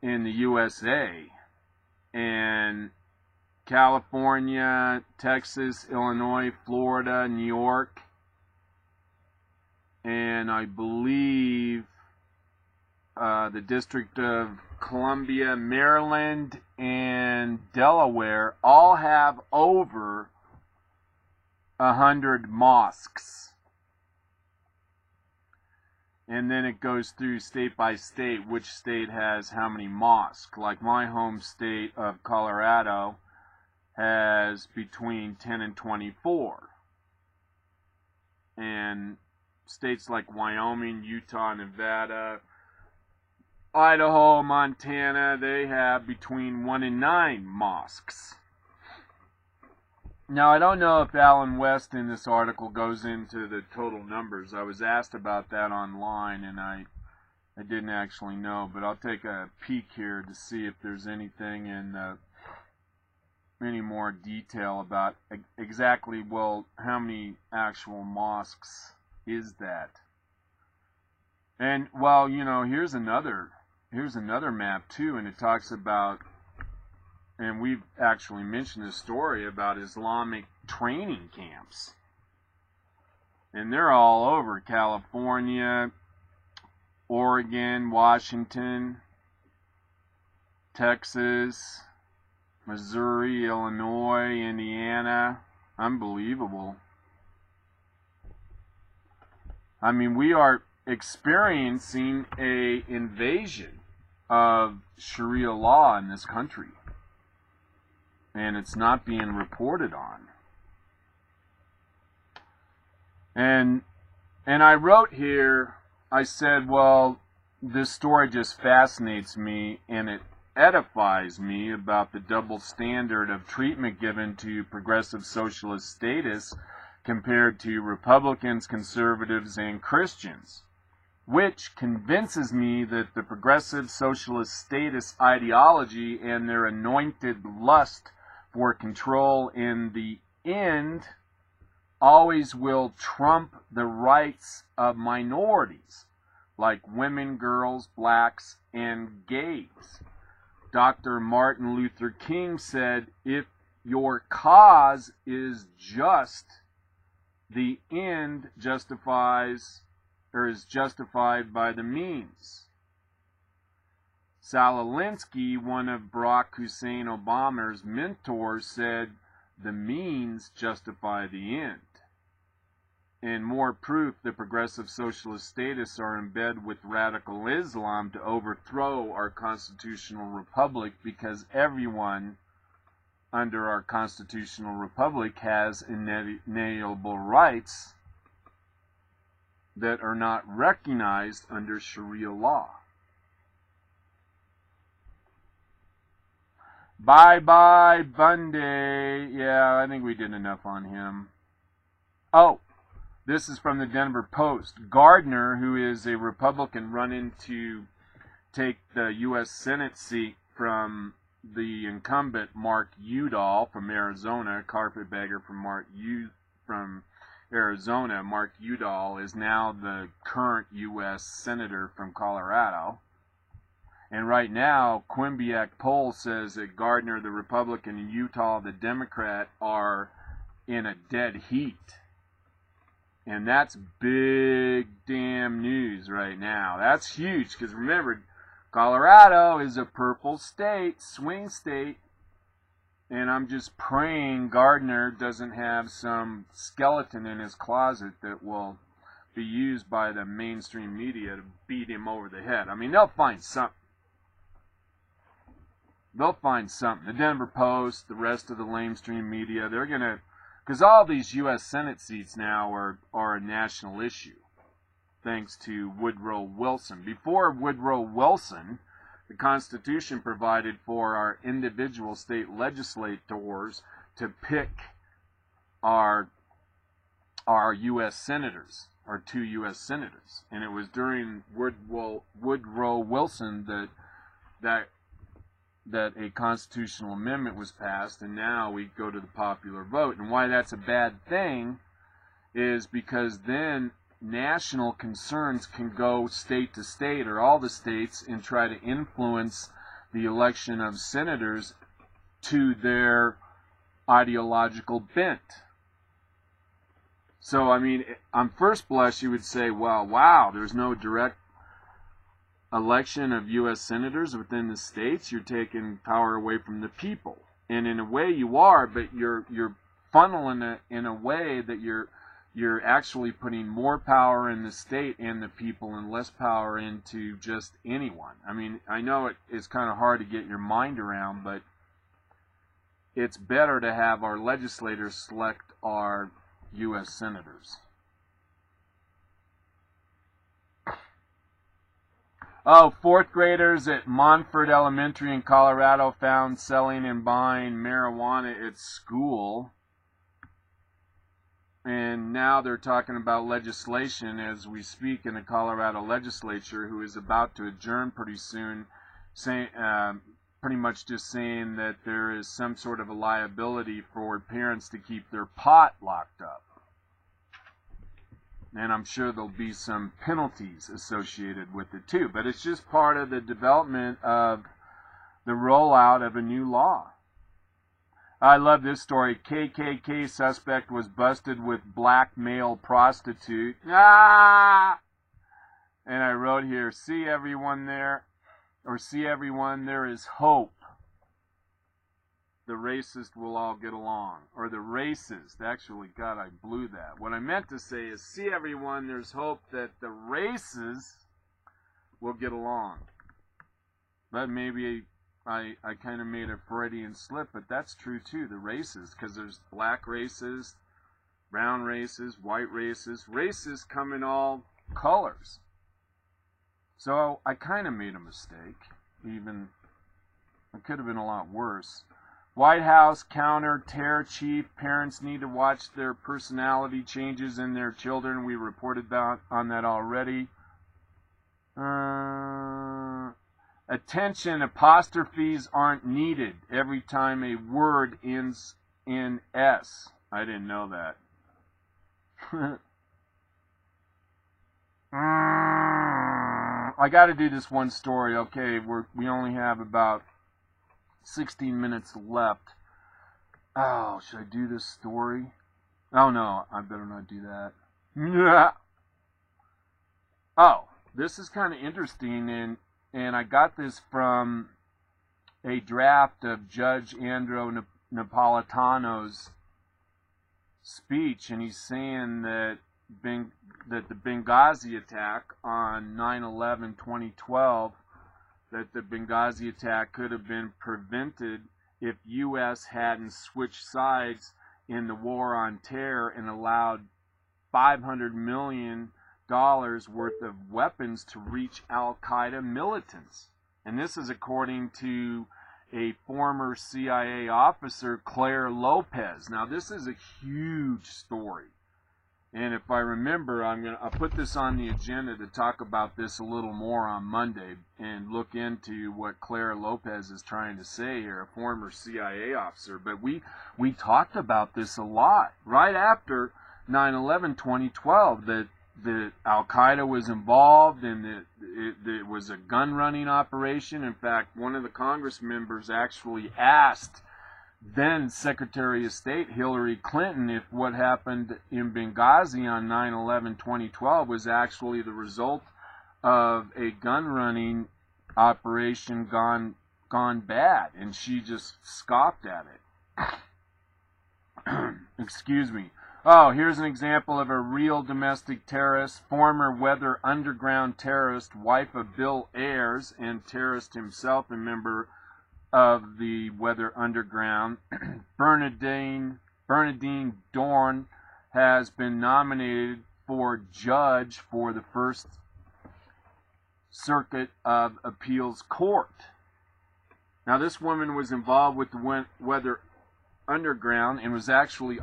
in the USA, and California, Texas, Illinois, Florida, New York, and I believe the District of Columbia, Maryland, and Delaware all have over 100 mosques. And then it goes through state by state, which state has how many mosques. Like my home state of Colorado has between 10 and 24. And states like Wyoming, Utah, Nevada, Idaho, Montana, they have between 1 and 9 mosques. Now, I don't know if Alan West in this article goes into the total numbers. I was asked about that online, and I didn't actually know, but I'll take a peek here to see if there's anything in any more detail about exactly, well, how many actual mosques is that? And, well, you know, here's another map, too, and it talks about, and we've actually mentioned a story about Islamic training camps. And they're all over California, Oregon, Washington, Texas, Missouri, Illinois, Indiana. Unbelievable. I mean, we are experiencing an invasion of Sharia law in this country. And it's not being reported on. And I wrote here, I said, well, this story just fascinates me and it edifies me about the double standard of treatment given to progressive socialist status compared to Republicans, conservatives, and Christians, which convinces me that the progressive socialist status ideology and their anointed lust for control in the end always will trump the rights of minorities like women, girls, blacks, and gays. Dr. Martin Luther King said, if your cause is just, the end justifies or is justified by the means. Saul Alinsky, one of Barack Hussein Obama's mentors, said the means justify the end. And more proof the progressive socialist statists are in bed with radical Islam to overthrow our constitutional republic, because everyone under our constitutional republic has inalienable rights that are not recognized under Sharia law. Bye-bye, Bundy. Yeah, I think we did enough on him. Oh, this is from the Denver Post. Gardner, who is a Republican running to take the U.S. Senate seat from the incumbent Mark Udall from Arizona, carpetbagger from Arizona. Mark Udall is now the current U.S. Senator from Colorado. And right now, Quimbiac poll says that Gardner, the Republican, and Utah, the Democrat, are in a dead heat. And that's big damn news right now. That's huge, because remember, Colorado is a purple state, swing state. And I'm just praying Gardner doesn't have some skeleton in his closet that will be used by the mainstream media to beat him over the head. I mean, they'll find something. They'll find something. The Denver Post, the rest of the mainstream media, they're going to... Because all these U.S. Senate seats now are a national issue, thanks to Woodrow Wilson. Before Woodrow Wilson, the Constitution provided for our individual state legislators to pick our U.S. senators, our 2 U.S. senators. And it was during Woodrow Wilson that a constitutional amendment was passed, and now we go to the popular vote. And why that's a bad thing is because then national concerns can go state to state, or all the states, and try to influence the election of senators to their ideological bent. So, I mean, on first blush, you would say, well, wow, there's no direct election of U.S. senators within the states. You're taking power away from the people. And in a way you are, but you're funneling it in a way that you're actually putting more power in the state and the people and less power into just anyone. I mean, I know it's kind of hard to get your mind around, but it's better to have our legislators select our U.S. senators. Oh, 4th graders at Montford Elementary in Colorado found selling and buying marijuana at school. And now they're talking about legislation as we speak in the Colorado legislature, who is about to adjourn pretty soon, saying, pretty much just saying that there is some sort of a liability for parents to keep their pot locked up. And I'm sure there'll be some penalties associated with it too. But it's just part of the development of the rollout of a new law. I love this story. KKK suspect was busted with black male prostitute. Ah! And I wrote here, see everyone there, or see everyone, there is hope. The racist will all get along. Or the racist. Actually, God, I blew that. What I meant to say is, see everyone, there's hope that the races will get along. But maybe I kind of made a Freudian slip, but that's true too, the races. Because there's black races, brown races, white races. Races come in all colors. So I kind of made a mistake. Even, it could have been a lot worse. White House counter-terror chief, parents need to watch their personality changes in their children. We reported on that already. Attention, apostrophes aren't needed every time a word ends in S. I didn't know that. I got to do this one story. Okay, we only have about 16 minutes left. Oh, should I do this story? Oh no, I better not do that. Yeah. Oh, this is kind of interesting, and I got this from a draft of Judge Andrew Napolitano's speech, and he's saying that the Benghazi attack on 9/11/2012, that the Benghazi attack could have been prevented if U.S. hadn't switched sides in the war on terror and allowed $500 million worth of weapons to reach Al-Qaeda militants. And this is according to a former CIA officer, Claire Lopez. Now, this is a huge story. And if I remember, I'll put this on the agenda to talk about this a little more on Monday and look into what Claire Lopez is trying to say here, a former CIA officer. But we talked about this a lot right after 9/11/2012, that Al-Qaeda was involved and that it was a gun-running operation. In fact, one of the Congress members actually asked then Secretary of State Hillary Clinton if what happened in Benghazi on 9/11/2012 was actually the result of a gun-running operation gone bad, and she just scoffed at it. Excuse me. Oh, here's an example of a real domestic terrorist, former Weather Underground terrorist, wife of Bill Ayers, and terrorist himself, a member of the Weather Underground. Bernadine Dorn has been nominated for judge for the First Circuit of Appeals Court. Now, this woman was involved with the Weather Underground and was actually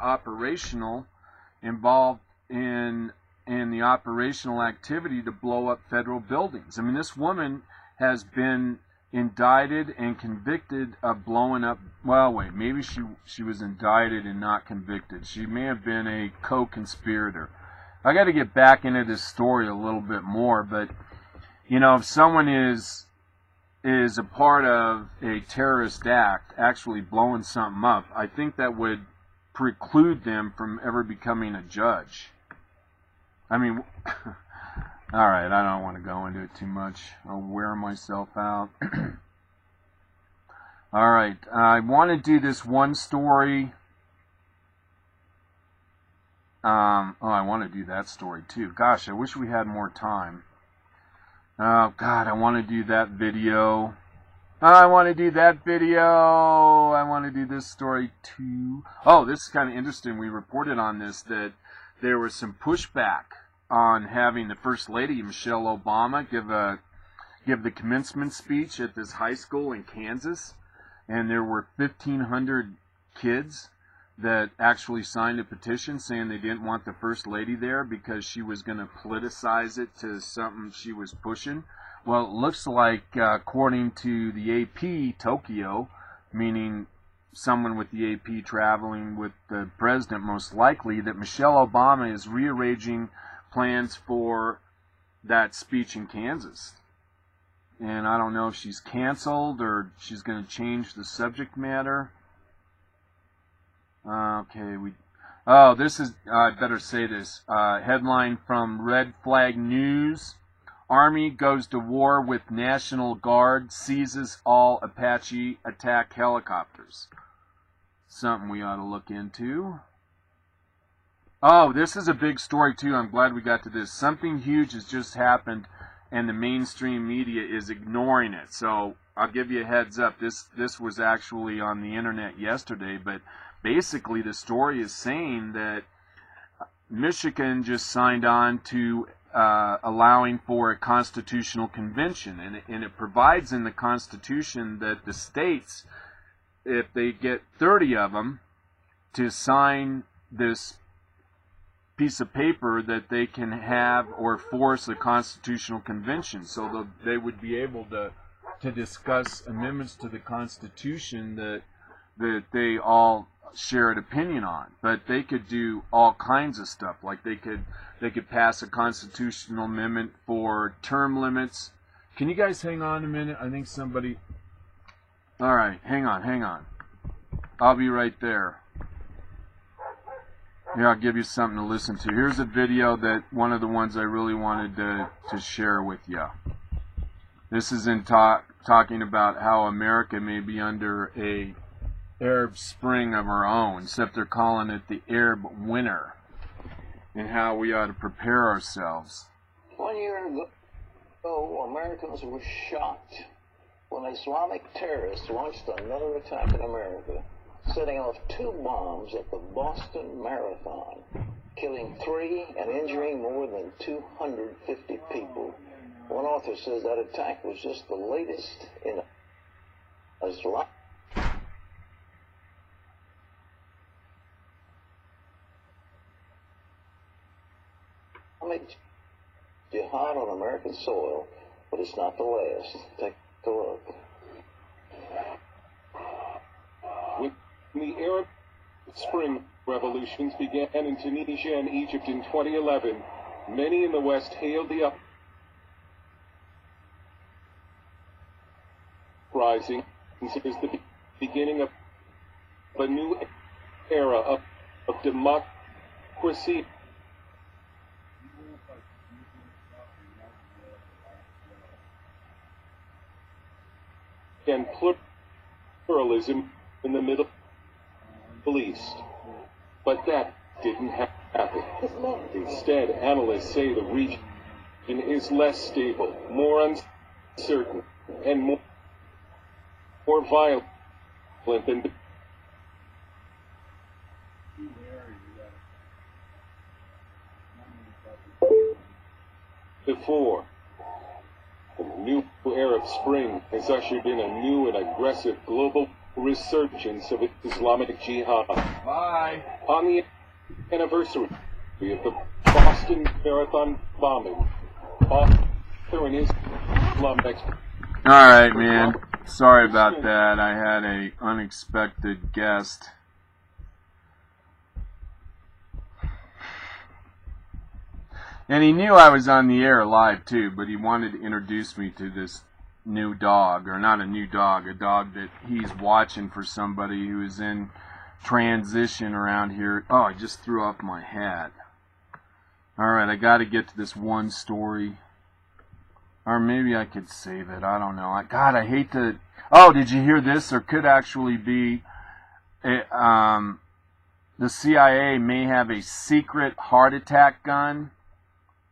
involved in the operational activity to blow up federal buildings. I mean, this woman has been indicted and convicted of blowing up, well, wait, maybe she was indicted and not convicted. She may have been a co-conspirator. I got to get back into this story a little bit more, but, you know, if someone is a part of a terrorist act, actually blowing something up, I think that would preclude them from ever becoming a judge. I mean, all right, I don't want to go into it too much. I'll wear myself out. All right, I want to do this one story. I want to do that story too. Gosh, I wish we had more time. Oh, God, I want to do that video. I want to do that video. I want to do this story too. Oh, this is kind of interesting. We reported on this, that there was some pushback on having the First Lady, Michelle Obama, give the commencement speech at this high school in Kansas. And there were 1,500 kids that actually signed a petition saying they didn't want the First Lady there because she was going to politicize it to something she was pushing. Well, it looks like, according to the AP, Tokyo, meaning someone with the AP traveling with the president most likely, that Michelle Obama is rearranging plans for that speech in Kansas. And I don't know if she's canceled or she's going to change the subject matter. Okay, this is, I better say this, headline from Red Flag News. Army goes to war with National Guard, seizes all Apache attack helicopters. Something we ought to look into. Oh, this is a big story too. I'm glad we got to this. Something huge has just happened and the mainstream media is ignoring it. So I'll give you a heads up. This was actually on the internet yesterday, but basically the story is saying that Michigan just signed on to allowing for a constitutional convention, and it provides in the Constitution that the states, if they get 30 of them to sign this piece of paper, that they can have or force a constitutional convention. So they would be able to discuss amendments to the Constitution that they all share an opinion on. But they could do all kinds of stuff. Like they could pass a constitutional amendment for term limits. Can you guys hang on a minute? I think somebody... All right, hang on. I'll be right there. Here, I'll give you something to listen to. Here's a video that one of the ones I really wanted to share with you. This is in talking about how America may be under a Arab Spring of our own, except they're calling it the Arab Winter, and how we ought to prepare ourselves. 1 year ago, Americans were shocked when Islamic terrorists launched another attack in America, setting off 2 bombs at the Boston Marathon, killing 3 and injuring more than 250 people. One author says that attack was just the latest in Islamic jihad on American soil, but it's not the last. Take a look. When the Arab Spring revolutions began in Tunisia and Egypt in 2011, many in the West hailed the uprising as the beginning of a new era of democracy and pluralism in the Middle East. But that didn't happen. Instead, analysts say the region is less stable, more uncertain, and more violent than before. The new Arab Spring has ushered in a new and aggressive global resurgence of Islamic jihad. Bye. On the anniversary of the Boston Marathon bombing, author and Islam expert. All right, man. Sorry about that. I had an unexpected guest. And he knew I was on the air live too, but he wanted to introduce me to this new dog, or not a new dog, a dog that he's watching for somebody who is in transition around here. Oh, I just threw off my hat. Alright, I got to get to this one story. Or maybe I could save it. I don't know. God, I hate to... Oh, did you hear this? There could actually be... the CIA may have a secret heart attack gun.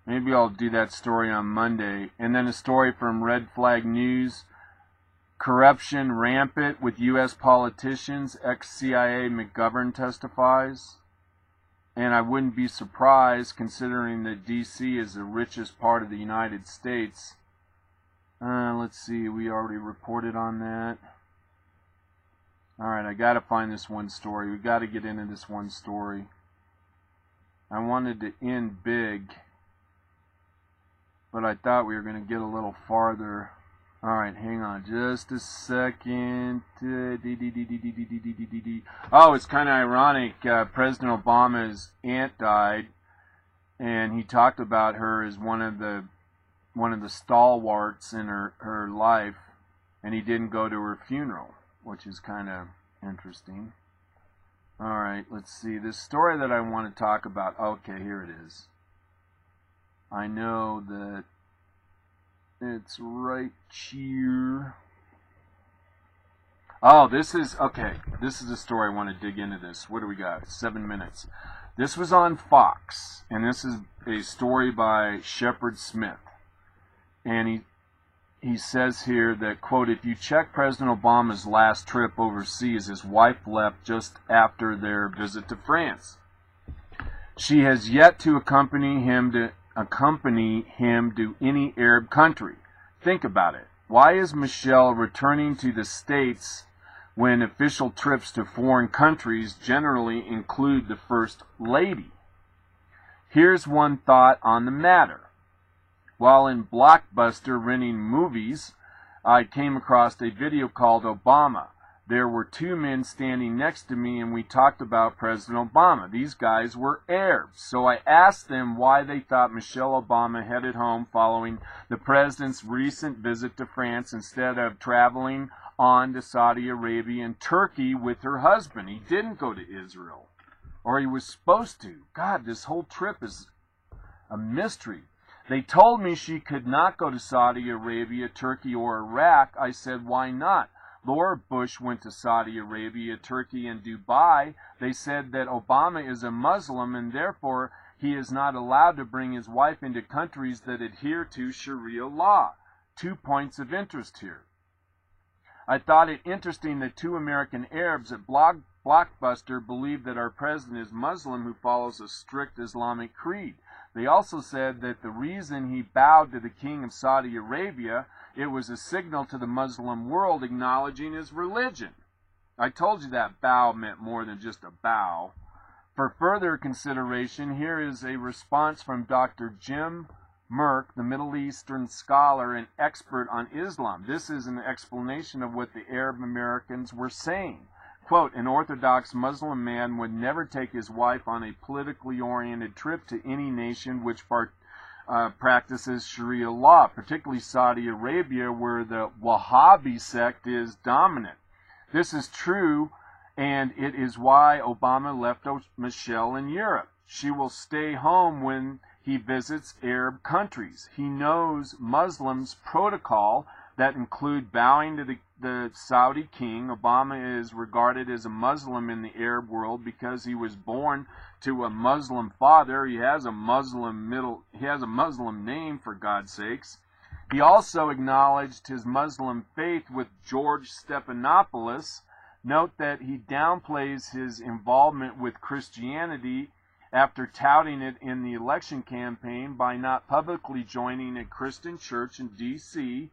Maybe I'll do that story on Monday. And then a story from Red Flag News. Corruption rampant with U.S. politicians. Ex-CIA McGovern testifies. And I wouldn't be surprised, considering that D.C. is the richest part of the United States. Let's see, we already reported on that. Alright, I gotta find this one story. We gotta get into this one story. I wanted to end big, but I thought we were going to get a little farther. Alright, hang on just a second. Oh, it's kind of ironic. President Obama's aunt died, and he talked about her as one of the stalwarts in her life, and he didn't go to her funeral, which is kind of interesting. Alright, let's see. This story that I want to talk about. Okay, here it is. I know that it's right here. Oh, this is, okay, this is a story I want to dig into this. What do we got? 7 minutes. This was on Fox, and this is a story by Shepard Smith. And he says here that, quote, if you check President Obama's last trip overseas, his wife left just after their visit to France. She has yet to accompany him to any Arab country. Think about it. Why is Michelle returning to the States when official trips to foreign countries generally include the First Lady? Here's one thought on the matter. While in Blockbuster renting movies, I came across a video called Obama. There were 2 men standing next to me, and we talked about President Obama. These guys were Arabs. So I asked them why they thought Michelle Obama headed home following the president's recent visit to France instead of traveling on to Saudi Arabia and Turkey with her husband. He didn't go to Israel. Or he was supposed to. God, this whole trip is a mystery. They told me she could not go to Saudi Arabia, Turkey, or Iraq. I said, why not? Laura Bush went to Saudi Arabia, Turkey, and Dubai. They said that Obama is a Muslim and therefore he is not allowed to bring his wife into countries that adhere to Sharia law. 2 points of interest here. I thought it interesting that 2 American Arabs at Blockbuster believe that our president is Muslim who follows a strict Islamic creed. They also said that the reason he bowed to the king of Saudi Arabia, it was a signal to the Muslim world acknowledging his religion. I told you that bow meant more than just a bow. For further consideration, here is a response from Dr. Jim Merck, the Middle Eastern scholar and expert on Islam. This is an explanation of what the Arab Americans were saying. Quote, an Orthodox Muslim man would never take his wife on a politically oriented trip to any nation which practices Sharia law, particularly Saudi Arabia, where the Wahhabi sect is dominant. This is true, and it is why Obama left Michelle in Europe. She will stay home when he visits Arab countries. He knows Muslims' protocol that include bowing to the Saudi king. Obama is regarded as a Muslim in the Arab world because he was born to a Muslim father. He has a Muslim name, for God's sakes. He also acknowledged his Muslim faith with George Stephanopoulos. Note that he downplays his involvement with Christianity after touting it in the election campaign by not publicly joining a Christian church in D.C.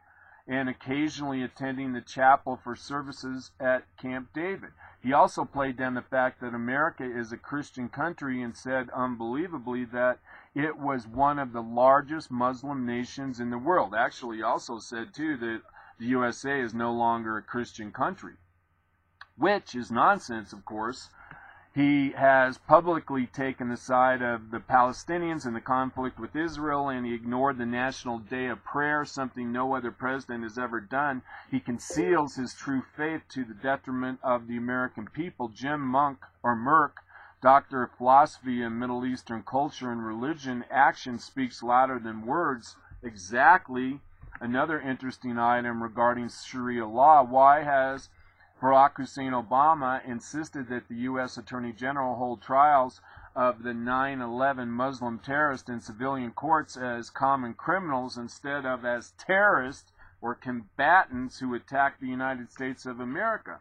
and occasionally attending the chapel for services at Camp David. He also played down the fact that America is a Christian country and said, unbelievably, that it was one of the largest Muslim nations in the world. Actually, he also said, too, that the USA is no longer a Christian country, which is nonsense, of course. He has publicly taken the side of the Palestinians in the conflict with Israel, and he ignored the National Day of Prayer, something no other president has ever done. He conceals his true faith to the detriment of the American people. Jim Merck, doctor of philosophy and Middle Eastern culture and religion, action speaks louder than words. Exactly. Another interesting item regarding Sharia law. Why has Barack Hussein Obama insisted that the U.S. Attorney General hold trials of the 9/11 Muslim terrorists in civilian courts as common criminals instead of as terrorists or combatants who attacked the United States of America?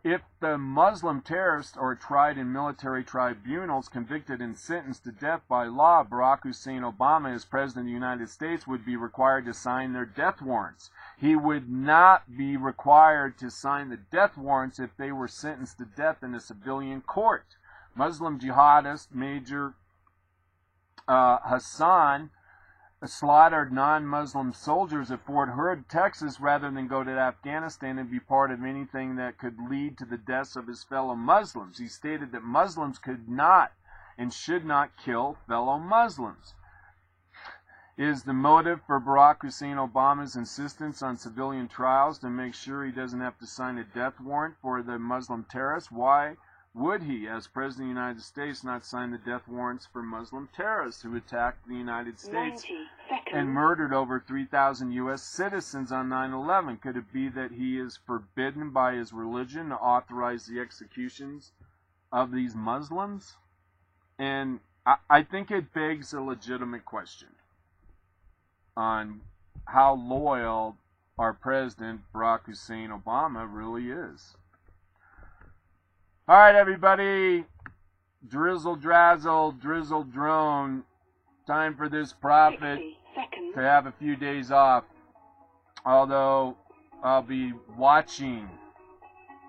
If the Muslim terrorists are tried in military tribunals, convicted and sentenced to death by law, Barack Hussein Obama, as President of the United States, would be required to sign their death warrants. He would not be required to sign the death warrants if they were sentenced to death in a civilian court. Muslim jihadist Major Hassan slaughtered non-Muslim soldiers at Fort Hood, Texas, rather than go to Afghanistan and be part of anything that could lead to the deaths of his fellow Muslims. He stated that Muslims could not and should not kill fellow Muslims. Is the motive for Barack Hussein Obama's insistence on civilian trials to make sure he doesn't have to sign a death warrant for the Muslim terrorists? Why would he, as President of the United States, not sign the death warrants for Muslim terrorists who attacked the United States and murdered over 3,000 U.S. citizens on 9/11? Could it be that he is forbidden by his religion to authorize the executions of these Muslims? And I think it begs a legitimate question on how loyal our President, Barack Hussein Obama, really is. All right, everybody, drizzle, drazzle, drizzle, drone. Time for this prophet to have a few days off. Although I'll be watching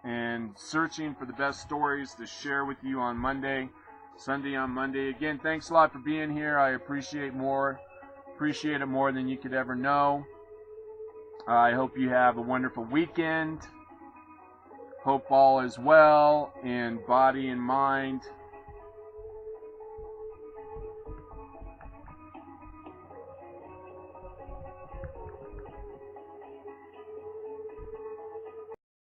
and searching for the best stories to share with you on Monday, Sunday on Monday. Again, thanks a lot for being here. I appreciate it more than you could ever know. I hope you have a wonderful weekend. Hope all is well in body and mind.